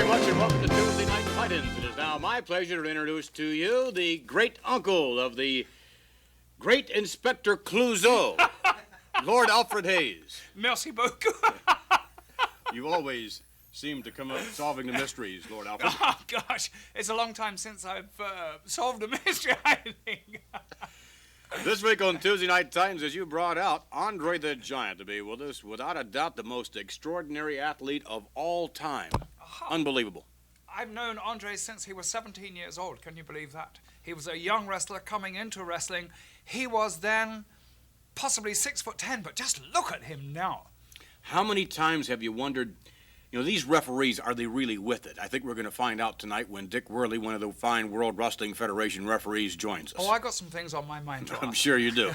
much and welcome to Tuesday Night Titans. It is now my pleasure to introduce to you the great uncle of the great Inspector Clouseau, Lord Alfred Hayes. Merci beaucoup. You always seem to come up solving the mysteries, Lord Alfred. Oh, gosh. It's a long time since I've solved a mystery, I think. This week on Tuesday Night Titans, as you brought out, Andre the Giant to be with us. Without a doubt, the most extraordinary athlete of all time. Unbelievable. I've known Andre since he was 17 years old. Can you believe that? He was a young wrestler coming into wrestling. He was then possibly 6'10", but just look at him now. How many times have you wondered, these referees, are they really with it? I think we're going to find out tonight when Dick Worley, one of the fine World Wrestling Federation referees, joins us. Oh, I got some things on my mind, I'm sure you do.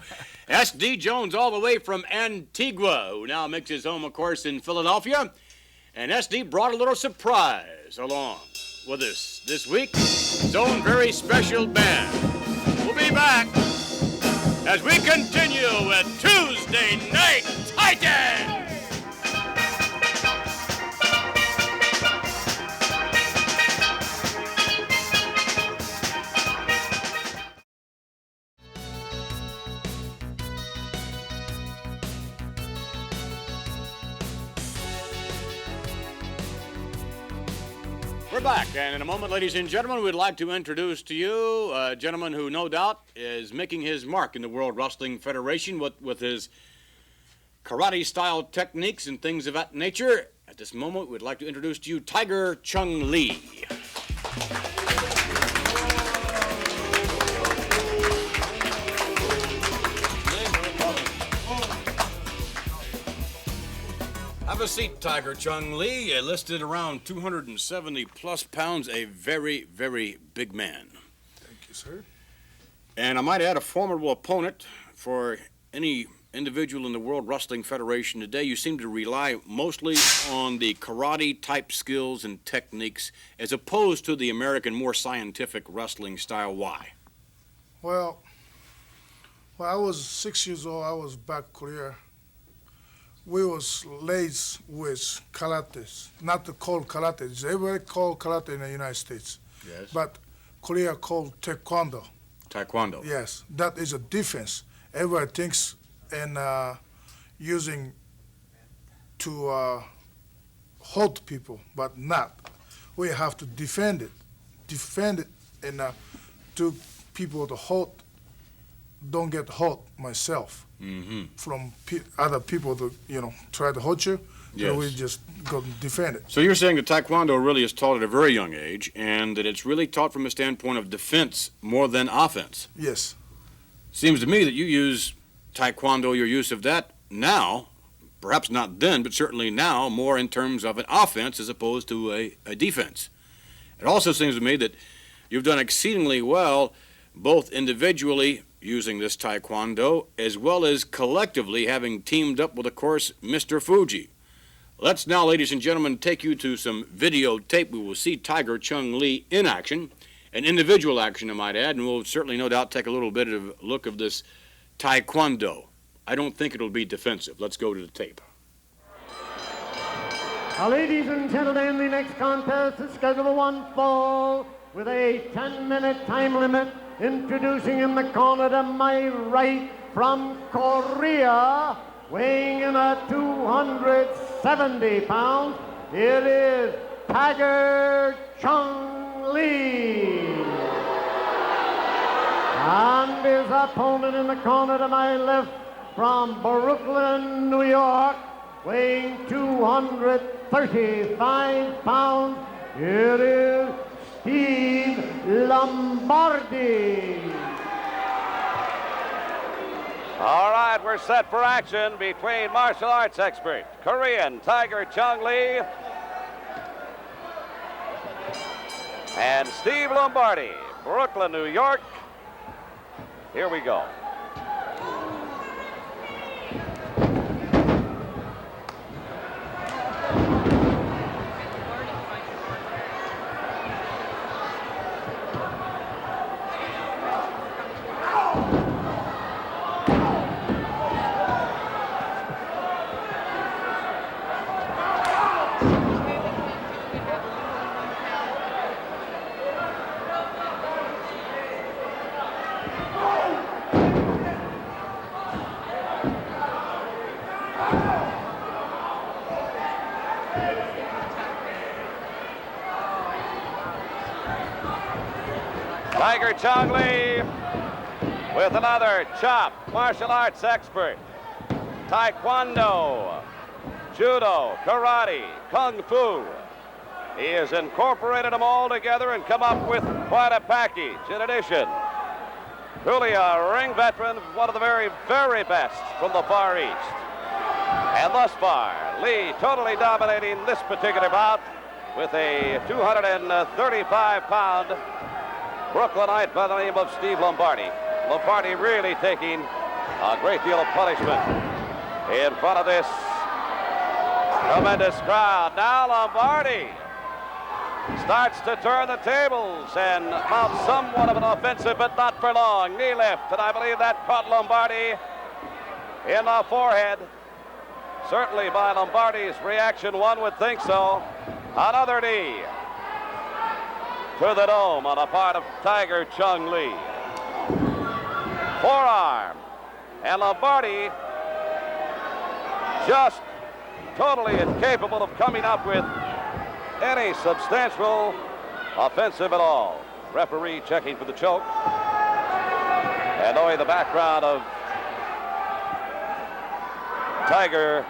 S.D. Jones all the way from Antigua, who now makes his home, of course, in Philadelphia. And S.D. brought a little surprise along with us this week. His own very special band. We'll be back as we continue with Tuesday Night Titans! We're back, and in a moment, ladies and gentlemen, we'd like to introduce to you a gentleman who, no doubt, is making his mark in the World Wrestling Federation with his karate-style techniques and things of that nature. At this moment, we'd like to introduce to you Tiger Chung Lee. Have a seat, Tiger Chung Lee. Listed around 270-plus pounds, a very, very big man. Thank you, sir. And I might add, a formidable opponent for any individual in the World Wrestling Federation today. You seem to rely mostly on the karate-type skills and techniques as opposed to the American, more scientific wrestling style. Why? Well, when I was 6 years old, I was back in Korea. We was raised with karate, not called karate. Everybody called karate in the United States. Yes. But Korea called taekwondo. Taekwondo. Yes, that is a difference. Everybody thinks in using to hold people, but not. We have to defend it. Defend it and to people to hold, don't get hurt myself. Mm-hmm. From other people to, try to hurt you. Yes. So we just go and defend it. So you're saying that Taekwondo really is taught at a very young age, and that it's really taught from a standpoint of defense more than offense. Yes. Seems to me that you use Taekwondo, your use of that now, perhaps not then, but certainly now, more in terms of an offense as opposed to a defense. It also seems to me that you've done exceedingly well, both individually using this Taekwondo, as well as collectively having teamed up with, of course, Mr. Fuji. Let's now, ladies and gentlemen, take you to some videotape. We will see Tiger Chung Lee in action, an individual action, I might add, and we'll certainly, no doubt, take a little bit of a look of this Taekwondo. I don't think it'll be defensive. Let's go to the tape. Ladies and gentlemen, the next contest is scheduled for one fall with a 10-minute time limit. Introducing in the corner to my right from Korea, weighing in at 270 pounds, it is Tiger Chung Lee. And his opponent in the corner to my left from Brooklyn, New York, weighing 235 pounds, it is Steele Lombardi. All right, we're set for action between martial arts expert, Korean Tiger Chung Lee, and Steve Lombardi, Brooklyn, New York. Here we go. Tiger Chung Lee with another chop. Martial arts expert. Taekwondo, judo, karate, kung fu. He has incorporated them all together and come up with quite a package. In addition, truly a ring veteran, one of the very, very best from the Far East. And thus far, Lee totally dominating this particular bout with a 235-pound Brooklynite by the name of Steve Lombardi. Lombardi really taking a great deal of punishment in front of this tremendous crowd. Now Lombardi starts to turn the tables and mount somewhat of an offensive, but not for long. Knee lift, and I believe that caught Lombardi in the forehead. Certainly by Lombardi's reaction, one would think so. Another knee to the dome on the part of Tiger Chung Lee. Forearm, and Lombardi just totally incapable of coming up with any substantial offensive at all. Referee checking for the choke. And knowing the background of Tiger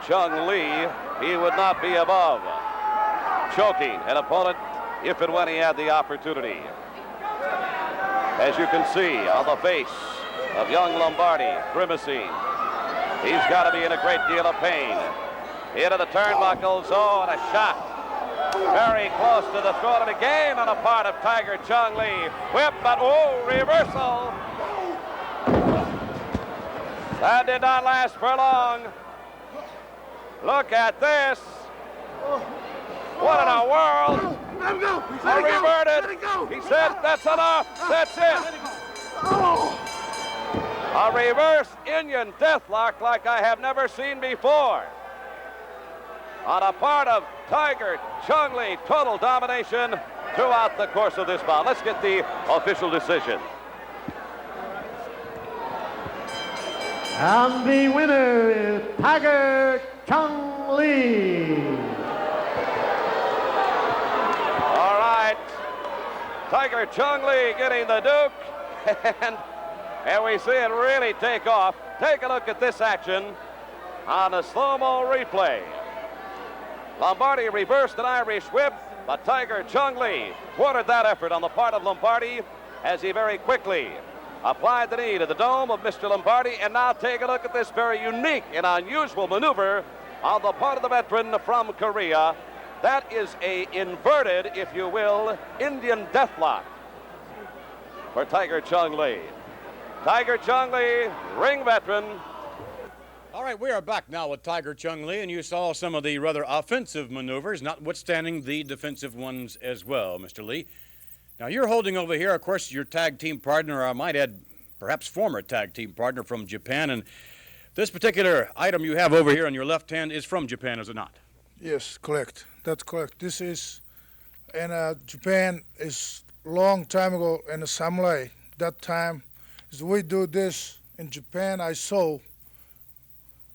Chung Lee, he would not be above choking an opponent if and when he had the opportunity. As you can see on the face of young Lombardi, grimacing. He's got to be in a great deal of pain. Into the turnbuckles, oh, and a shot. Very close to the throat, and again on the part of Tiger Chung Lee. Whip, but oh, reversal. That did not last for long. Look at this. What in the world? Let him go. A reverted. He said, that's enough. That's it. A reverse Indian deathlock like I have never seen before. On a part of Tiger Chung Lee, total domination throughout the course of this bout. Let's get the official decision. And the winner is Tiger Chung Lee. All right. Tiger Chung Lee getting the Duke. And we see it really take off. Take a look at this action on the slow-mo replay. Lombardi reversed an Irish whip, but Tiger Chung Lee thwarted that effort on the part of Lombardi as he very quickly applied the knee to the dome of Mr. Lombardi. And now take a look at this very unique and unusual maneuver on the part of the veteran from Korea. That is a inverted, if you will, Indian deathlock for Tiger Chung Lee. Tiger Chung Lee, ring veteran. All right, we are back now with Tiger Chung Lee, and you saw some of the rather offensive maneuvers, notwithstanding the defensive ones as well, Mr. Lee. Now, you're holding over here, of course, your tag team partner, I might add, perhaps former tag team partner from Japan, and this particular item you have over here on your left hand is from Japan, is it not? Yes, correct. That's correct. This is in Japan is long time ago in the samurai. That time, as we do this in Japan, I saw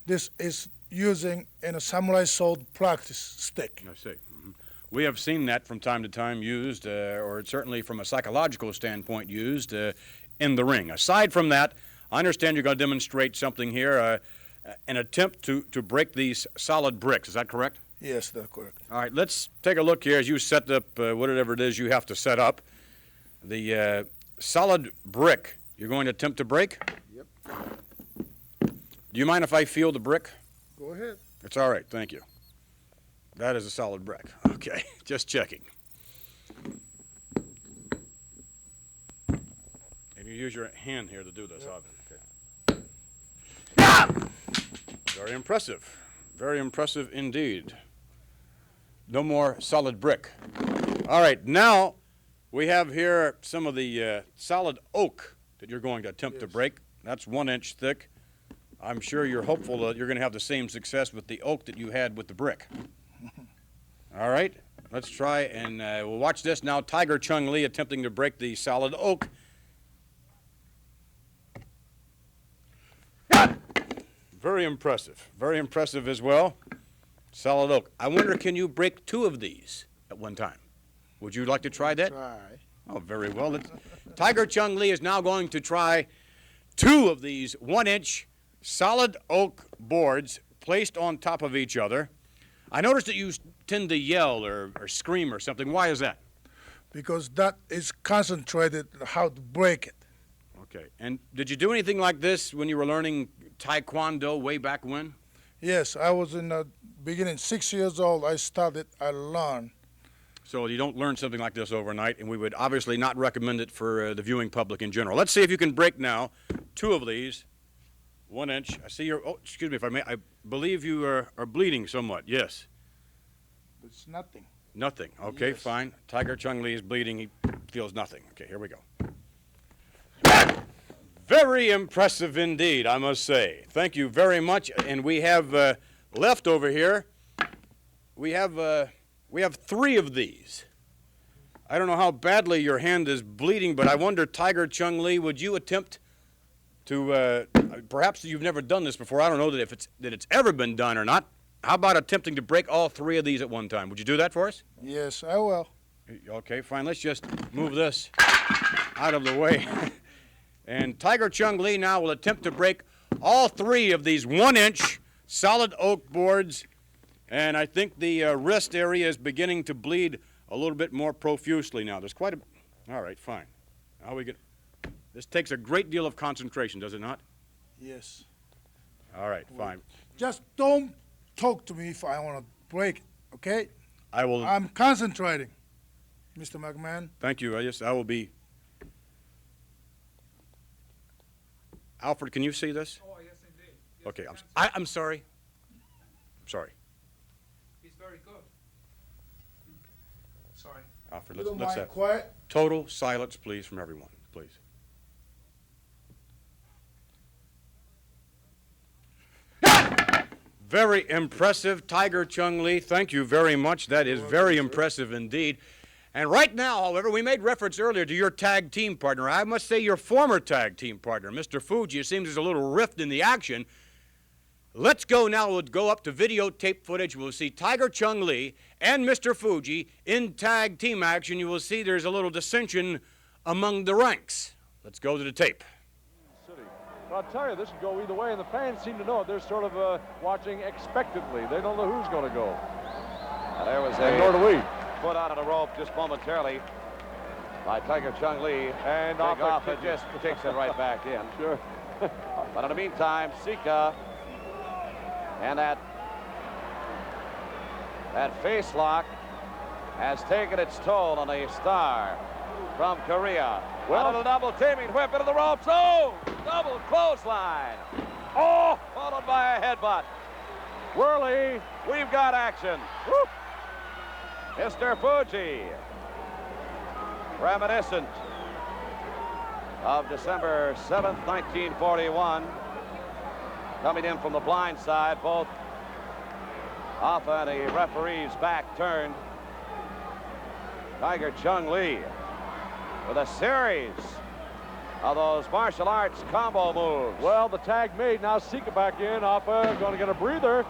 this is using in a samurai sword practice stick. I see. Mm-hmm. We have seen that from time to time used, or certainly from a psychological standpoint used in the ring. Aside from that, I understand you're going to demonstrate something here, an attempt to break these solid bricks. Is that correct? Yes, that's correct. All right, let's take a look here as you set up whatever it is you have to set up. The solid brick you're going to attempt to break? Yep. Do you mind if I feel the brick? Go ahead. It's all right, thank you. That is a solid brick. Okay, just checking. And you use your hand here to do this, okay. Very impressive. Very impressive indeed. No more solid brick. All right, now we have here some of the solid oak that you're going to attempt to break. That's 1 inch thick. I'm sure you're hopeful that you're going to have the same success with the oak that you had with the brick. All right, let's try, and we'll watch this now. Tiger Chung Lee attempting to break the solid oak. Very impressive as well. Solid oak. I wonder, can you break 2 of these at one time? Would you like to try that? Try. Oh, very well. Tiger Chung Lee is now going to try 2 of these 1-inch solid oak boards placed on top of each other. I noticed that you tend to yell or scream or something. Why is that? Because that is concentrated how to break it. Okay. And did you do anything like this when you were learning Taekwondo way back when? Yes, I was in the beginning, 6 years old. I learned. So you don't learn something like this overnight, and we would obviously not recommend it for the viewing public in general. Let's see if you can break now 2 of these, 1 inch. I see you're, oh, excuse me if I may, I believe you are bleeding somewhat, yes. It's nothing. Nothing, okay, Yes. fine. Tiger Chung Lee is bleeding, he feels nothing. Okay, here we go. Very impressive indeed, I must say. Thank you very much, and we have left over here, we have 3 of these. I don't know how badly your hand is bleeding, but I wonder, Tiger Chung Lee, would you attempt to, perhaps you've never done this before, I don't know that it's ever been done or not. How about attempting to break all 3 of these at one time? Would you do that for us? Yes, I will. Okay, fine. Let's just move this out of the way. And Tiger Chung Lee now will attempt to break all 3 of these 1-inch solid oak boards. And I think the wrist area is beginning to bleed a little bit more profusely now. There's quite a... All right, fine. Now we get... This takes a great deal of concentration, does it not? Yes. All right, fine. Just don't talk to me if I want to break it, okay? I will... I'm concentrating, Mr. McMahon. Thank you. I will be... Alfred, can you see this? Oh, yes, indeed. Yes, Okay, you I'm can. sorry. I'm sorry. He's very good. Sorry. Alfred, You let's don't mind have quiet? total silence, please, from everyone, please. Very impressive, Tiger Chung Lee. Thank you very much. That is very impressive indeed. And right now, however, we made reference earlier to your tag team partner. I must say your former tag team partner, Mr. Fuji. It seems there's a little rift in the action. Let's go now. We'll go up to videotape footage. We'll see Tiger Chung Lee and Mr. Fuji in tag team action. You will see there's a little dissension among the ranks. Let's go to the tape. City. Well, I'll tell you, this could go either way, and the fans seem to know it. They're sort of watching expectantly. They don't know who's going to go. And there was And nor do we. put out on a rope just momentarily by Tiger Chung Lee. And Big off off, it it just kicks it right back in. Sure. But in the meantime, Sika and that face lock has taken its toll on the star from Korea. Well, a double teaming whip into the ropes. Oh, double clothesline. Oh, followed by a headbutt. Worley, we've got action. Whoop. Mr. Fuji, reminiscent of December 7th, 1941, coming in from the blind side, both off on the referee's back turned. Tiger Chung Lee with a series of those martial arts combo moves. Well, the tag made. Now Sika back in. Alpha going to get a breather.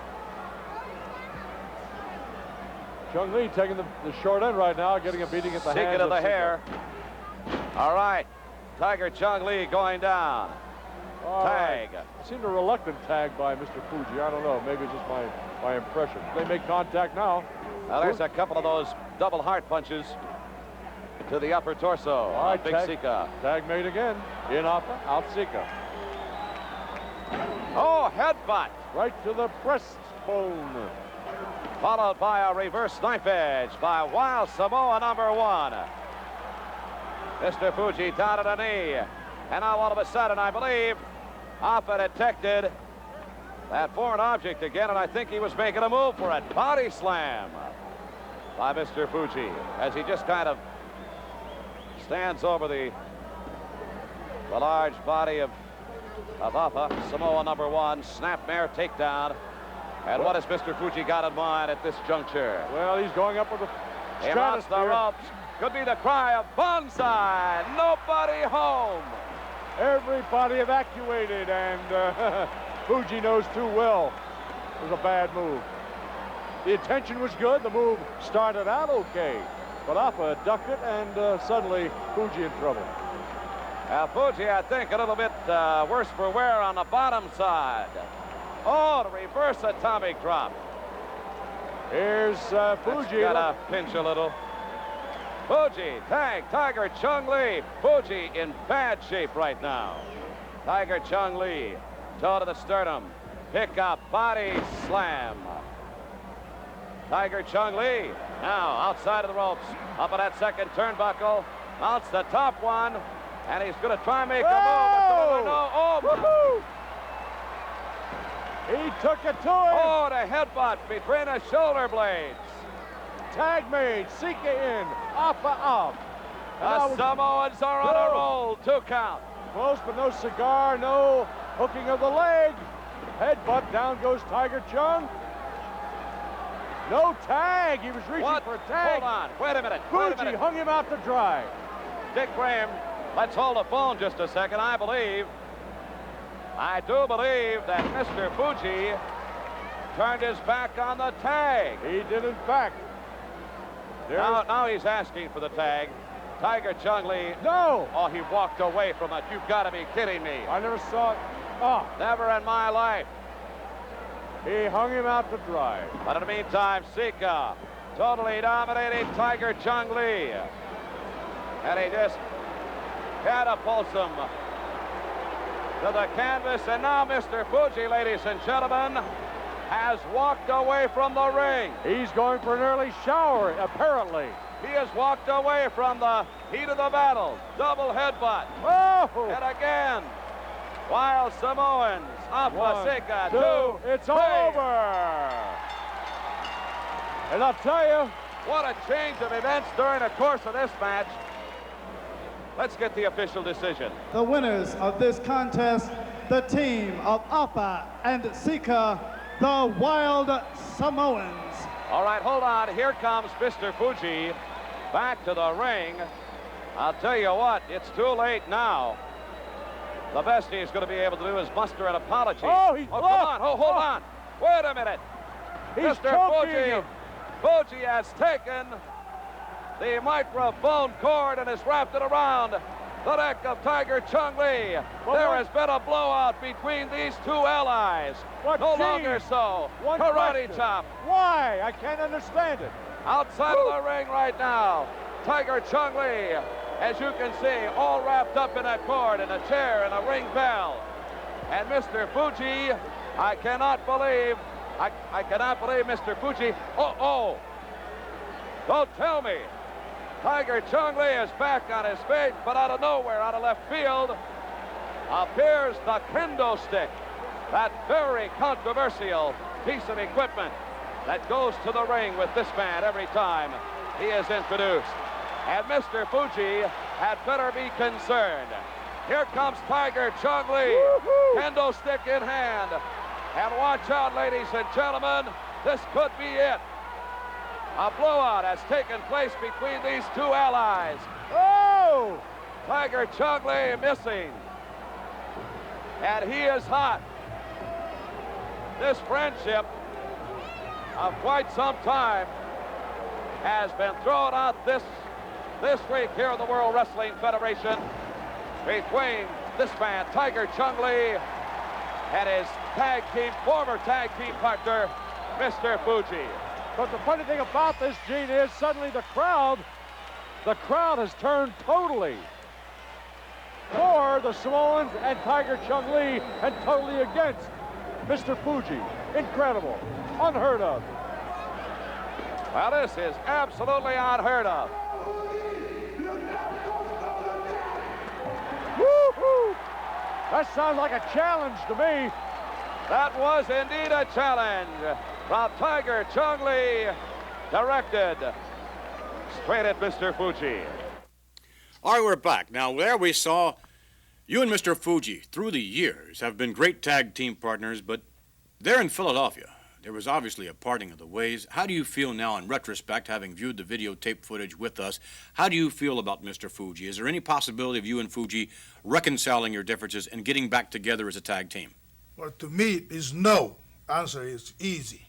Chung Lee taking the short end right now, getting a beating at the hands Sika to of the Sika. hair. All right, Tiger Chung Lee going down. All Tag. right. It seemed a reluctant tag by Mr. Fuji. I don't know. Maybe it's just my impression. They make contact now. Now there's a couple of those double heart punches to the upper torso. All right, Big tag, Sika. tag made again. In Alpha, out Sika. Oh, headbutt. Right to the breastbone. Followed by a reverse knife edge by Wild Samoa #1. Mr. Fuji down at a knee. And now all of a sudden, I believe, Alpha detected that foreign object again, and I think he was making a move for it. Body slam by Mr. Fuji as he just kind of stands over the large body of Alpha. Samoa #1, snapmare takedown. And what has Mr. Fuji got in mind at this juncture? Well, he's going up with the He mounts the stratosphere. ropes. Could be the cry of bonsai. Nobody home. Everybody evacuated, and Fuji knows too well it was a bad move. The intention was good. The move started out okay, but Appa ducked it, and suddenly Fuji in trouble. Fuji, I think, a little bit worse for wear on the bottom side. Oh, the reverse atomic drop. Here's Fuji. Got to pinch a little. Fuji, tag, Tiger Chung Lee. Fuji in bad shape right now. Tiger Chung Lee, toe to the sternum. Pick up, body slam. Tiger Chung Lee, now outside of the ropes. Up on that second turnbuckle. Mounts the top one. And he's going to try and make a move. Oh, he took it to him. Oh, the headbutt between the shoulder blades. Tag made, Sika in, Appa up. The Samoans are on a roll, 2 count. Close, but no cigar, no hooking of the leg. Headbutt, down goes Tiger Chung. No tag, he was reaching for a tag. Hold on, wait a minute. Fuji hung him out to dry. Dick Graham, let's hold the phone just a second. I do believe that Mr. Fuji turned his back on the tag. He did, in fact. Now he's asking for the tag. Tiger Chung Lee. No! Oh, he walked away from it. You've got to be kidding me. I never saw it. Oh. Never in my life. He hung him out to dry. But in the meantime, Sika totally dominating Tiger Chung Lee. And he just catapults him to the canvas. And now Mr. Fuji, ladies and gentlemen, has walked away from the ring. He's going for an early shower, apparently. He has walked away from the heat of the battle. Double headbutt. Oh! And again, while Samoans, Appa, Sika, 2, it's 3. all over. And I'll tell you, what a change of events during the course of this match. Let's get the official decision. The winners of this contest, the team of Appa and Sika, the Wild Samoans. All right, hold on. Here comes Mr. Fuji back to the ring. I'll tell you what, it's too late now. The best he's going to be able to do is muster an apology. Oh, he's come on. Oh, hold on. Wait a minute. He's Mr. Fuji. him. Fuji has taken the microphone cord and has wrapped it around the neck of Tiger Chung Lee. There has been a blowout between these two allies. No longer so. Karate chop. Why? I can't understand it. Outside of the ring right now, Tiger Chung Lee, as you can see, all wrapped up in a cord and a chair and a ring bell. And Mr. Fuji, I cannot believe Mr. Fuji. Oh. Don't tell me. Tiger Chung Lee is back on his feet, but out of nowhere, out of left field, appears the kendo stick, that very controversial piece of equipment that goes to the ring with this man every time he is introduced. And Mr. Fuji had better be concerned. Here comes Tiger Chung Lee, kendo stick in hand. And watch out, ladies and gentlemen, this could be it. A blowout has taken place between these two allies. Oh! Tiger Chung Lee missing. And he is hot. This friendship of quite some time has been thrown out this week here in the World Wrestling Federation between this man, Tiger Chung Lee, and his former tag team partner, Mr. Fuji. But the funny thing about this, Gene, is suddenly the crowd has turned totally for the Samoans and Tiger Chung Lee and totally against Mr. Fuji. Incredible. Unheard of. Well, this is absolutely unheard of. Woo-hoo! That sounds like a challenge to me. That was indeed a challenge from Tiger Chung Lee, directed straight at Mr. Fuji. All right, we're back. Now, there we saw you and Mr. Fuji, through the years, have been great tag team partners, but there in Philadelphia, there was obviously a parting of the ways. How do you feel now in retrospect, having viewed the videotape footage with us? How do you feel about Mr. Fuji? Is there any possibility of you and Fuji reconciling your differences and getting back together as a tag team? Well, to me, is no. Answer is easy.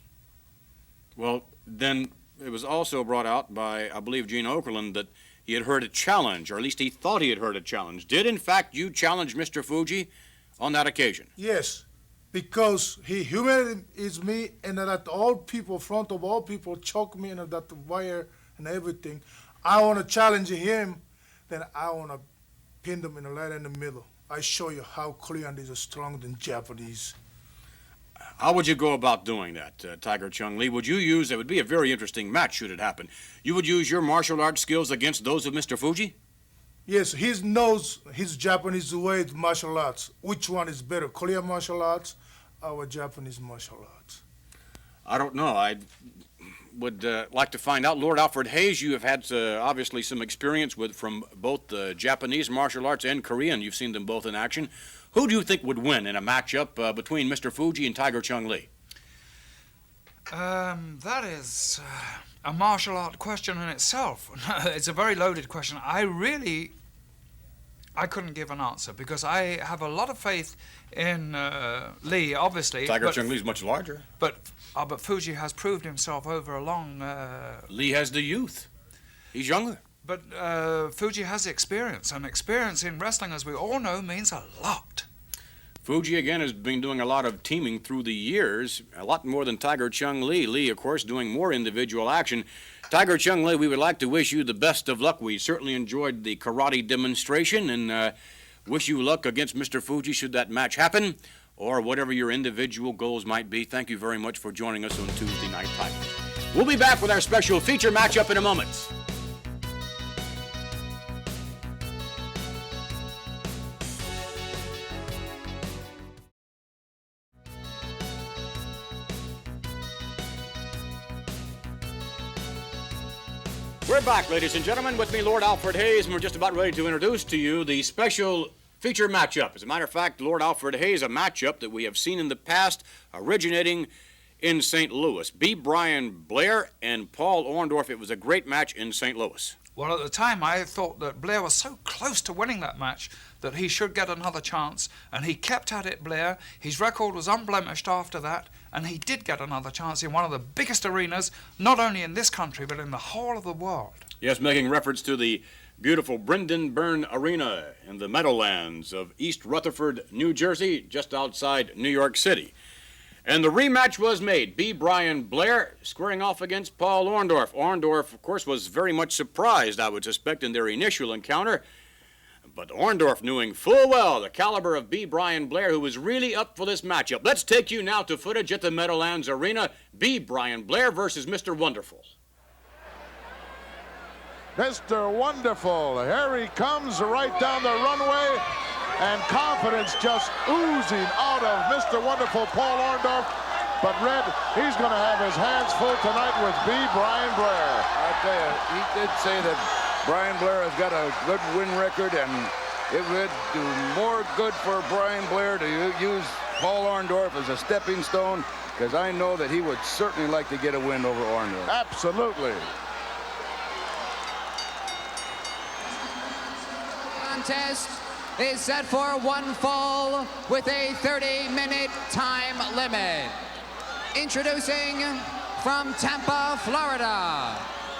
Well, then, it was also brought out by, I believe, Gene Okerlund that he had heard a challenge, or at least he thought he had heard a challenge. Did, in fact, you challenge Mr. Fuji on that occasion? Yes, because he humiliated me and that all people, front of all people, choke me and that wire and everything. I want to challenge him, then I want to pin them right in the middle. I show you how Korean is stronger than Japanese. How would you go about doing that, Tiger Chung Lee? Would you use, it would be a very interesting match should it happen, you would use your martial arts skills against those of Mr. Fuji? Yes, he knows his Japanese way of martial arts. Which one is better, Korean martial arts or Japanese martial arts? I don't know. I would like to find out. Lord Alfred Hayes, you have had obviously some experience with from both the Japanese martial arts and Korean. You've seen them both in action. Who do you think would win in a matchup between Mr. Fuji and Tiger Chung Lee? That is a martial art question in itself. It's a very loaded question. I couldn't give an answer because I have a lot of faith in Lee, obviously. Tiger Chung Lee's much larger. But Fuji has proved himself over a long... Lee has the youth. He's younger. But Fuji has experience, and experience in wrestling, as we all know, means a lot. Fuji, again, has been doing a lot of teaming through the years, a lot more than Tiger Chung Lee. Lee, of course, doing more individual action. Tiger Chung Lee, we would like to wish you the best of luck. We certainly enjoyed the karate demonstration and wish you luck against Mr. Fuji should that match happen, or whatever your individual goals might be. Thank you very much for joining us on Tuesday Night Tiger. We'll be back with our special feature matchup in a moment. We're back, ladies and gentlemen, with me, Lord Alfred Hayes, and we're just about ready to introduce to you the special feature matchup. As a matter of fact, Lord Alfred Hayes, a matchup that we have seen in the past originating in St. Louis. B. Brian Blair and Paul Orndorff. It was a great match in St. Louis. Well, at the time, I thought that Blair was so close to winning that match that he should get another chance, and he kept at it, Blair. His record was unblemished after that, and he did get another chance in one of the biggest arenas, not only in this country, but in the whole of the world. Yes, making reference to the beautiful Brendan Byrne Arena in the Meadowlands of East Rutherford, New Jersey, just outside New York City. And the rematch was made. B. Brian Blair squaring off against Paul Orndorff. Orndorff, of course, was very much surprised, I would suspect, in their initial encounter. But Orndorff knowing full well the caliber of B. Brian Blair, who was really up for this matchup. Let's take you now to footage at the Meadowlands Arena. B. Brian Blair versus Mr. Wonderful. Mr. Wonderful, here he comes right down the runway, and confidence just oozing out of Mr. Wonderful, Paul Orndorff. But Red, he's going to have his hands full tonight with B. Brian Blair. I tell you, he did say that Brian Blair has got a good win record, and it would do more good for Brian Blair to use Paul Orndorff as a stepping stone, because I know that he would certainly like to get a win over Orndorff. Absolutely. Contest is set for one fall with a 30-minute time limit. Introducing from Tampa, Florida,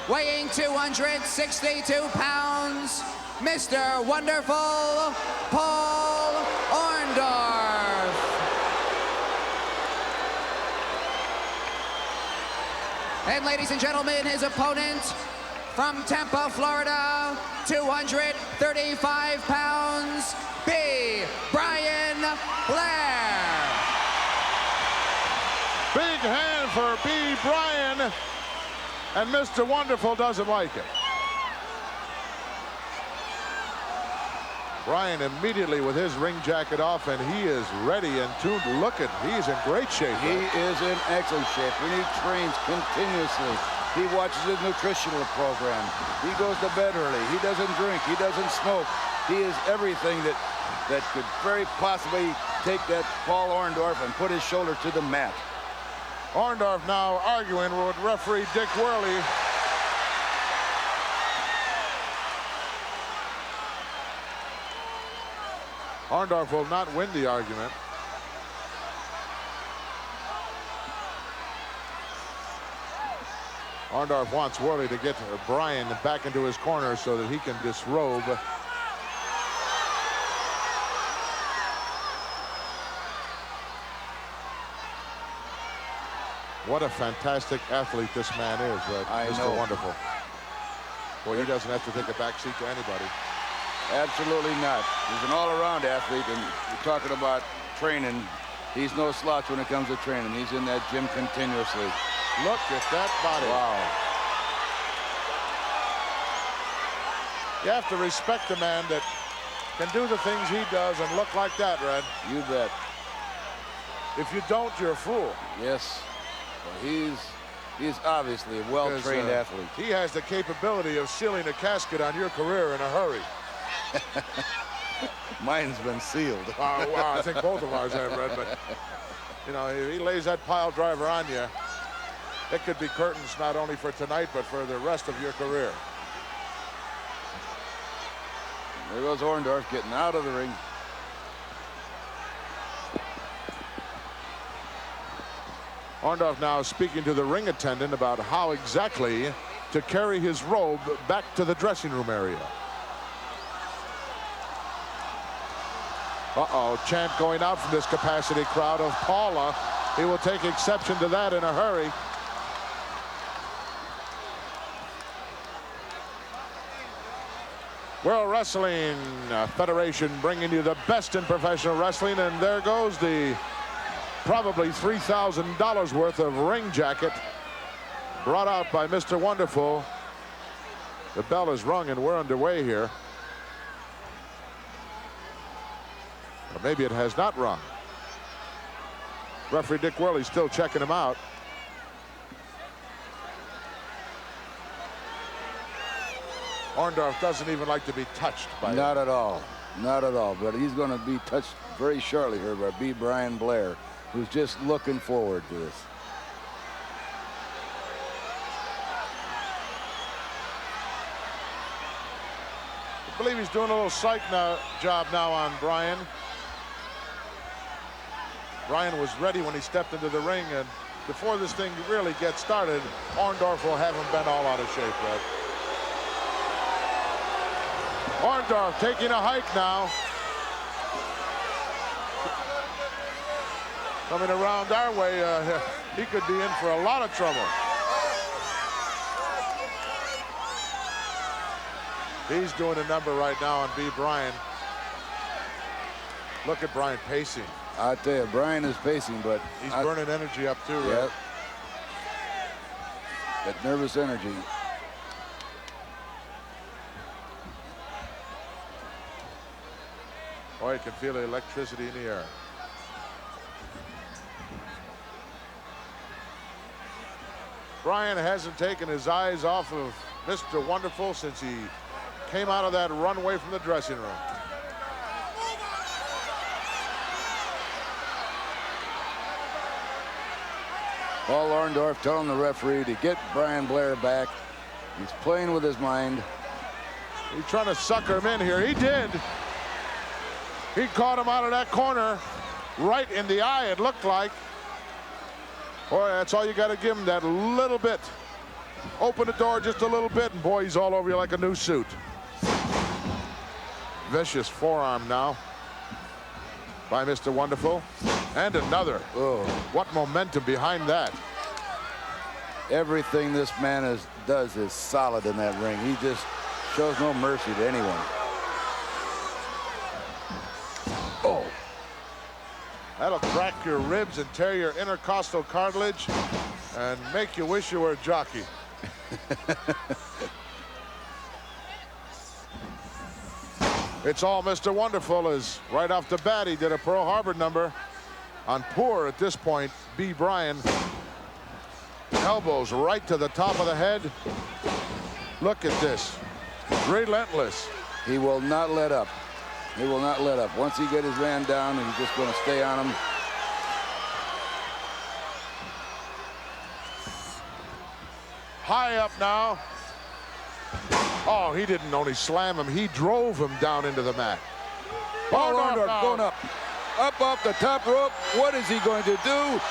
weighing 262 pounds, Mr. Wonderful, Paul Orndorff. And ladies and gentlemen, his opponent from Tampa, Florida, 235 pounds, B. Brian Blair. Big hand for B. Brian, and Mr. Wonderful doesn't like it. Brian immediately with his ring jacket off, and he is ready and tuned. Look at, he's in great shape. He is in excellent shape, and he trains continuously. He watches his nutritional program. He goes to bed early. He doesn't drink. He doesn't smoke. He is everything that could very possibly take that Paul Orndorff and put his shoulder to the mat. Orndorff now arguing with referee Dick Worley. Orndorff will not win the argument. Orndorff wants Worley to get Bryan back into his corner so that he can disrobe. What a fantastic athlete this man is, Red. Mr. Wonderful. Boy, he doesn't have to take a back seat to anybody. Absolutely not. He's an all-around athlete, and you're talking about training. He's no slouch when it comes to training. He's in that gym continuously. Look at that body. Wow. You have to respect a man that can do the things he does and look like that, Red. You bet. If you don't, you're a fool. Yes. Well, he's obviously a well-trained athlete. He has the capability of sealing a casket on your career in a hurry. Mine's been sealed. Well, I think both of ours have, Red, but you know, if he lays that pile driver on you, it could be curtains not only for tonight, but for the rest of your career. There goes Orndorff getting out of the ring. Orndorff now speaking to the ring attendant about how exactly to carry his robe back to the dressing room area. Uh-oh, chant going out from this capacity crowd of Paula. He will take exception to that in a hurry. World Wrestling Federation bringing you the best in professional wrestling, and there goes the probably $3,000 worth of ring jacket brought out by Mr. Wonderful. The bell is rung and we're underway here. Or maybe it has not rung. Referee Dick Worley still checking him out. Orndorff doesn't even like to be touched by Not at all. Not at all. But he's going to be touched very shortly here by B. Brian Blair, who's just looking forward to this. I believe he's doing a little psych job now on Bryan. Bryan was ready when he stepped into the ring, and before this thing really gets started, Orndorff will have him bent all out of shape, Red. Orndorff taking a hike now. Coming around our way, he could be in for a lot of trouble. He's doing a number right now on B. Bryan. Look at Bryan pacing. I tell you, Bryan is pacing, but he's burning energy up too, right? Yep. That nervous energy. Boy, you can feel the electricity in the air. Bryan hasn't taken his eyes off of Mr. Wonderful since he came out of that runway from the dressing room. Paul Orndorff telling the referee to get Brian Blair back. He's playing with his mind. He's trying to sucker him in here. He did. He caught him out of that corner right in the eye, it looked like. Boy, that's all you got to give him, that little bit. Open the door just a little bit, and boy, he's all over you like a new suit. Vicious forearm now by Mr. Wonderful. And another. Oh, what momentum behind that. Everything this man does is solid in that ring. He just shows no mercy to anyone. Oh. That'll crack your ribs and tear your intercostal cartilage and make you wish you were a jockey. It's all Mr. Wonderful, as right off the bat he did a Pearl Harbor number on poor at this point B. Bryan. Elbows right to the top of the head. Look at this. Relentless. He will not let up. He will not let up. Once he gets his man down, he's just going to stay on him. High up now. Oh, he didn't only slam him, he drove him down into the mat. Paul Orndorff going up. Up off the top rope. What is he going to do?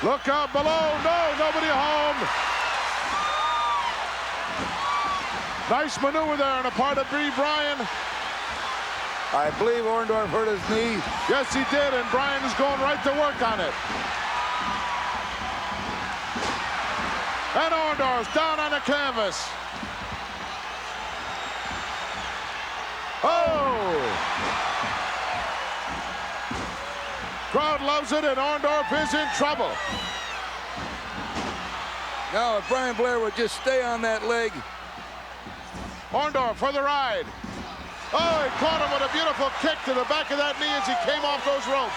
Look out below. No, nobody home. Nice maneuver there on the part of B. Bryan. I believe Orndorff hurt his knee. Yes, he did, and Bryan is going right to work on it. And Orndorff's down on the canvas. Oh! Crowd loves it, and Orndorff is in trouble. Now, if Brian Blair would just stay on that leg. Orndorff for the ride. Oh, he caught him with a beautiful kick to the back of that knee as he came off those ropes.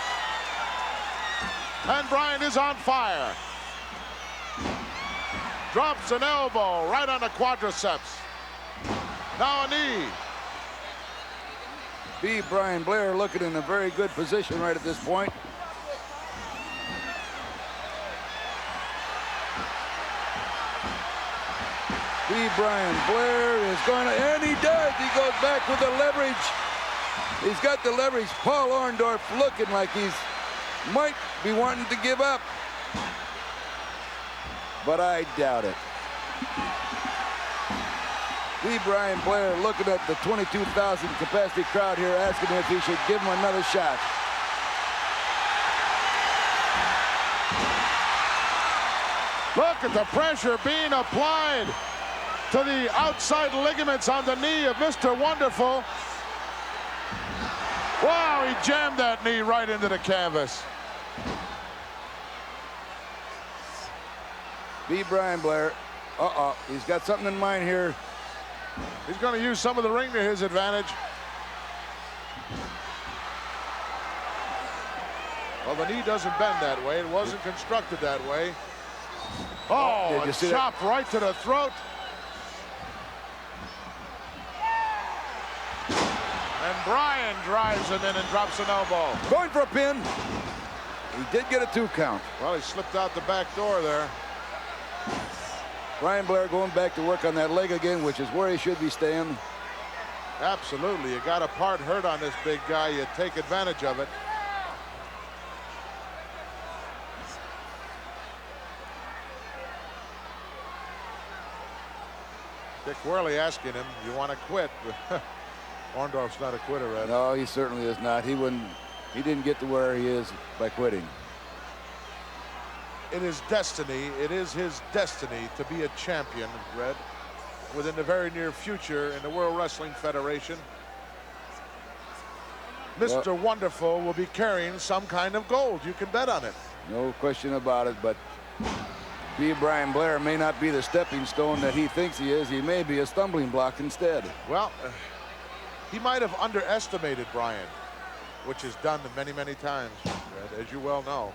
And Bryan is on fire. Drops an elbow right on the quadriceps. Now a knee. B. Brian Blair looking in a very good position right at this point. B. Brian Blair is going to, and he does. He goes back with the leverage. He's got the leverage. Paul Orndorff looking like he's might be wanting to give up. But I doubt it. B. Brian Blair looking at the 22,000 capacity crowd here, asking if he should give him another shot. Look at the pressure being applied to the outside ligaments on the knee of Mr. Wonderful. Wow, he jammed that knee right into the canvas. B. Brian Blair, he's got something in mind here. He's going to use some of the ring to his advantage. Well, the knee doesn't bend that way. It wasn't constructed that way. Oh, a chop right to the throat. And Bryan drives him in and drops an elbow. Going for a pin. He did get a 2 count. Well, he slipped out the back door there. Brian Blair going back to work on that leg again, which is where he should be staying. Absolutely. You got a part hurt on this big guy. You take advantage of it. Dick Worley asking him, you want to quit? Orndorff's not a quitter, Ed. No, he certainly is not. He didn't get to where he is by quitting. It is destiny. It is his destiny to be a champion, Red, within the very near future in the World Wrestling Federation. Mr. Wonderful will be carrying some kind of gold. You can bet on it. No question about it, but B. Brian Blair may not be the stepping stone that he thinks he is. He may be a stumbling block instead. Well, he might have underestimated Bryan, which is done many, many times, Red, as you well know.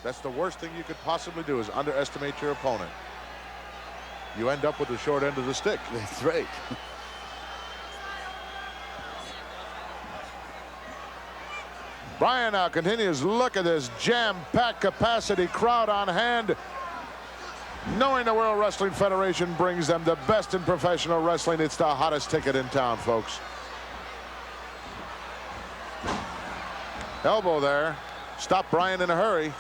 That's the worst thing you could possibly do, is underestimate your opponent. You end up with the short end of the stick. That's right. Bryan now continues. Look at this jam-packed capacity crowd on hand. Knowing the World Wrestling Federation brings them the best in professional wrestling, it's the hottest ticket in town, folks. Elbow there. Stop Bryan in a hurry.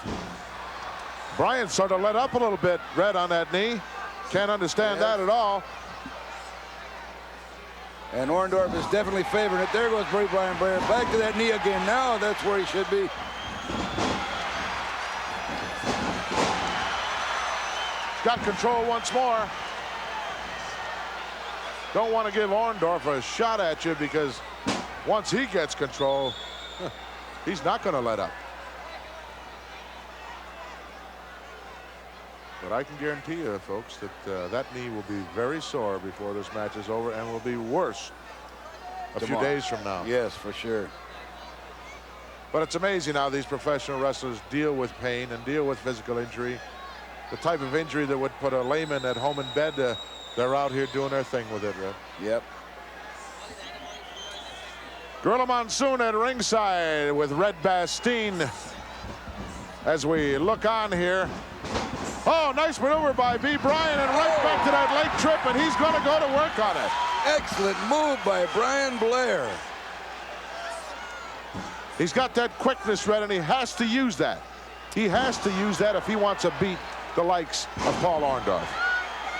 Bryan sort of let up a little bit, Red, on that knee. Can't understand that at all. And Orndorff is definitely favoring it. There goes Brian Blair. Back to that knee again. Now that's where he should be. Got control once more. Don't want to give Orndorff a shot at you, because once he gets control, he's not going to let up. But I can guarantee you, folks, that that knee will be very sore before this match is over, and will be worse a few days from now. Yes, for sure. But it's amazing how these professional wrestlers deal with pain and deal with physical injury. The type of injury that would put a layman at home in bed, they're out here doing their thing with it, Red. Yep. Gorilla Monsoon at ringside with Red Bastien as we look on here. Oh, nice maneuver by B. Bryan, and right back to that leg trip, and he's going to go to work on it. Excellent move by Brian Blair. He's got that quickness, Red, and he has to use that. He has to use that if he wants to beat the likes of Paul Orndorff.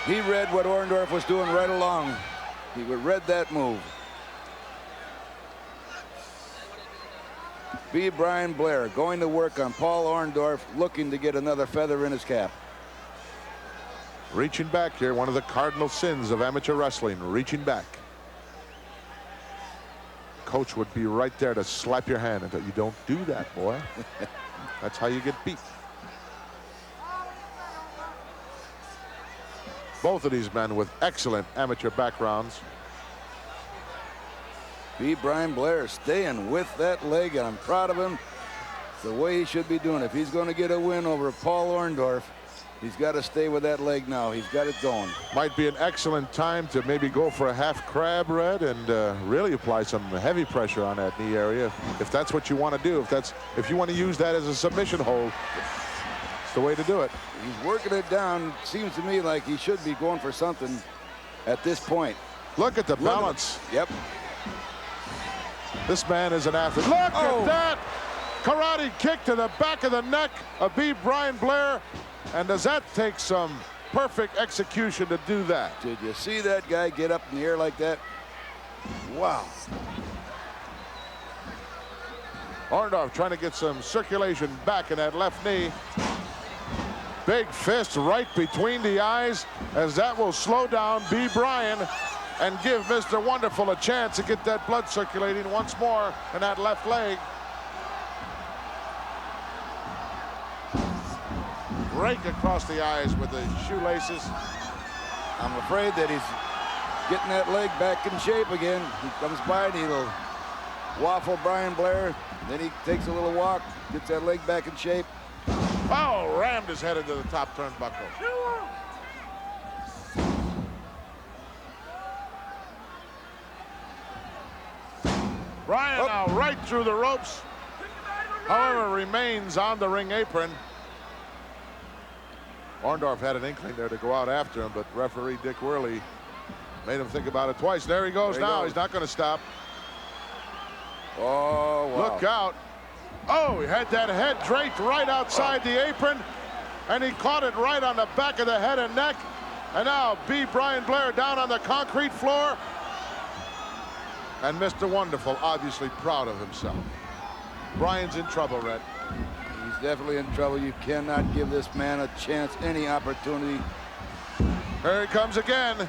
He read what Orndorff was doing right along. He read that move. B. Brian Blair going to work on Paul Orndorff, looking to get another feather in his cap. Reaching back here, one of the cardinal sins of amateur wrestling, reaching back. Coach would be right there to slap your hand until you don't do that, boy. That's how you get beat. Both of these men with excellent amateur backgrounds. B. Brian Blair staying with that leg, and I'm proud of him. It's the way he should be doing. If he's going to get a win over Paul Orndorff, he's got to stay with that leg now. He's got it going. Might be an excellent time to maybe go for a half crab, Red, and really apply some heavy pressure on that knee area. If that's what you want to do, if you want to use that as a submission hold, it's the way to do it. He's working it down. Seems to me like he should be going for something at this point. Look at the balance. Yep. This man is an athlete. Look at that! Karate kick to the back of the neck of B. Brian Blair. And does that take some perfect execution to do that? Did you see that guy get up in the air like that? Wow. Orndorff trying to get some circulation back in that left knee. Big fist right between the eyes, as that will slow down B. Brian and give Mr. Wonderful a chance to get that blood circulating once more in that left leg. Rake across the eyes with the shoelaces. I'm afraid that he's getting that leg back in shape again. He comes by and he'll waffle Brian Blair. Then he takes a little walk, gets that leg back in shape. Oh, rammed his head into the top turnbuckle. Brian now right through the ropes. However, remains on the ring apron. Orndorff had an inkling there to go out after him, but referee Dick Worley made him think about it twice. There he goes now. He's not going to stop. Oh, wow. Look out. Oh, he had that head draped right outside the apron, and he caught it right on the back of the head and neck. And now B. Brian Blair down on the concrete floor. And Mr. Wonderful obviously proud of himself. Brian's in trouble, Red. He's definitely in trouble. You cannot give this man a chance, any opportunity. Here he comes again.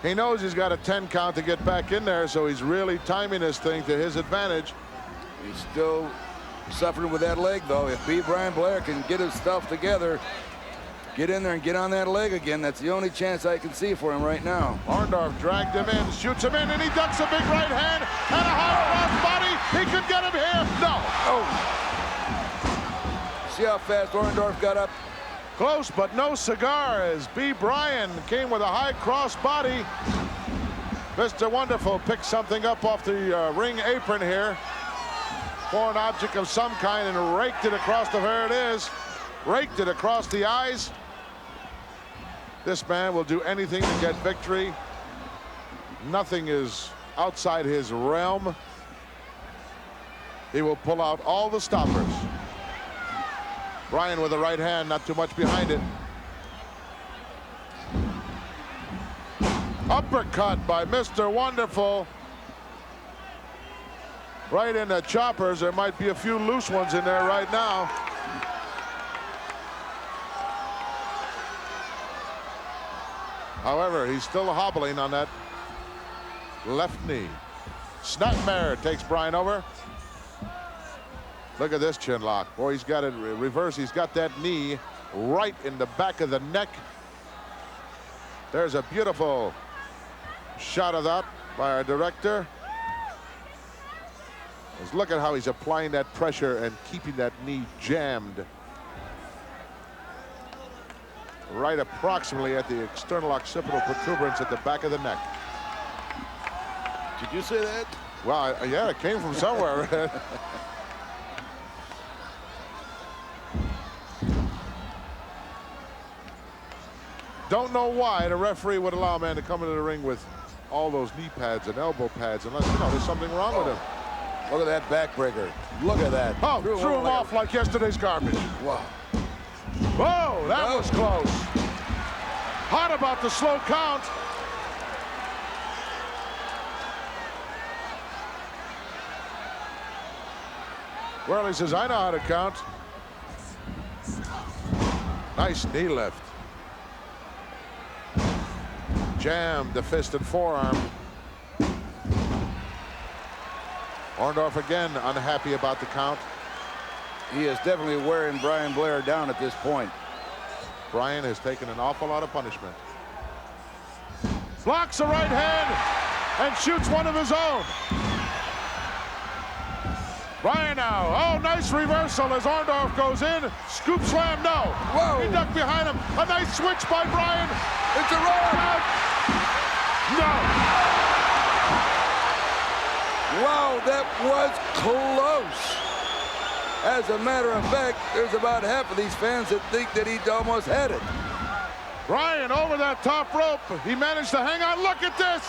He knows he's got a 10 count to get back in there, so he's really timing this thing to his advantage. He's still suffering with that leg, though. If B. Brian Blair can get his stuff together, get in there and get on that leg again, that's the only chance I can see for him right now. Orndorff dragged him in, shoots him in, and he ducks a big right hand and a high cross body. He could get him here. No. Oh. See how fast Orndorff got up? Close, but no cigar, as B. Brian came with a high cross body. Mr. Wonderful picked something up off the ring apron here. Foreign object of some kind, and raked it across the, there it is. Raked it across the eyes. This man will do anything to get victory. Nothing is outside his realm. He will pull out all the stoppers. Brian with the right hand, not too much behind it. Uppercut by Mr. Wonderful. Right in the choppers. There might be a few loose ones in there right now. However, he's still hobbling on that left knee. Snapmare takes Brian over. Look at this chin lock. Boy, he's got it reversed. He's got that knee right in the back of the neck. There's a beautiful shot of that by our director. Just look at how he's applying that pressure and keeping that knee jammed. Right approximately at the external occipital protuberance at the back of the neck. Did you say that? Well, yeah, it came from somewhere. Don't know why the referee would allow a man to come into the ring with all those knee pads and elbow pads unless, you know, there's something wrong with him. Look at that backbreaker. Look at that. Oh, threw him off like yesterday's garbage. Wow. Whoa, that was close. Hot about the slow count. Worley says, I know how to count. Nice knee lift. Jammed the fist and forearm. Orndorff again unhappy about the count. He is definitely wearing Brian Blair down at this point. Brian has taken an awful lot of punishment. Blocks the right hand and shoots one of his own. Brian now. Oh, nice reversal as Orndorff goes in. Scoop slam, no. Whoa. He ducked behind him. A nice switch by Brian. It's a roll. No. Wow, that was close. As a matter of fact, there's about half of these fans that think that he almost had it. Brian over that top rope. He managed to hang on. Look at this.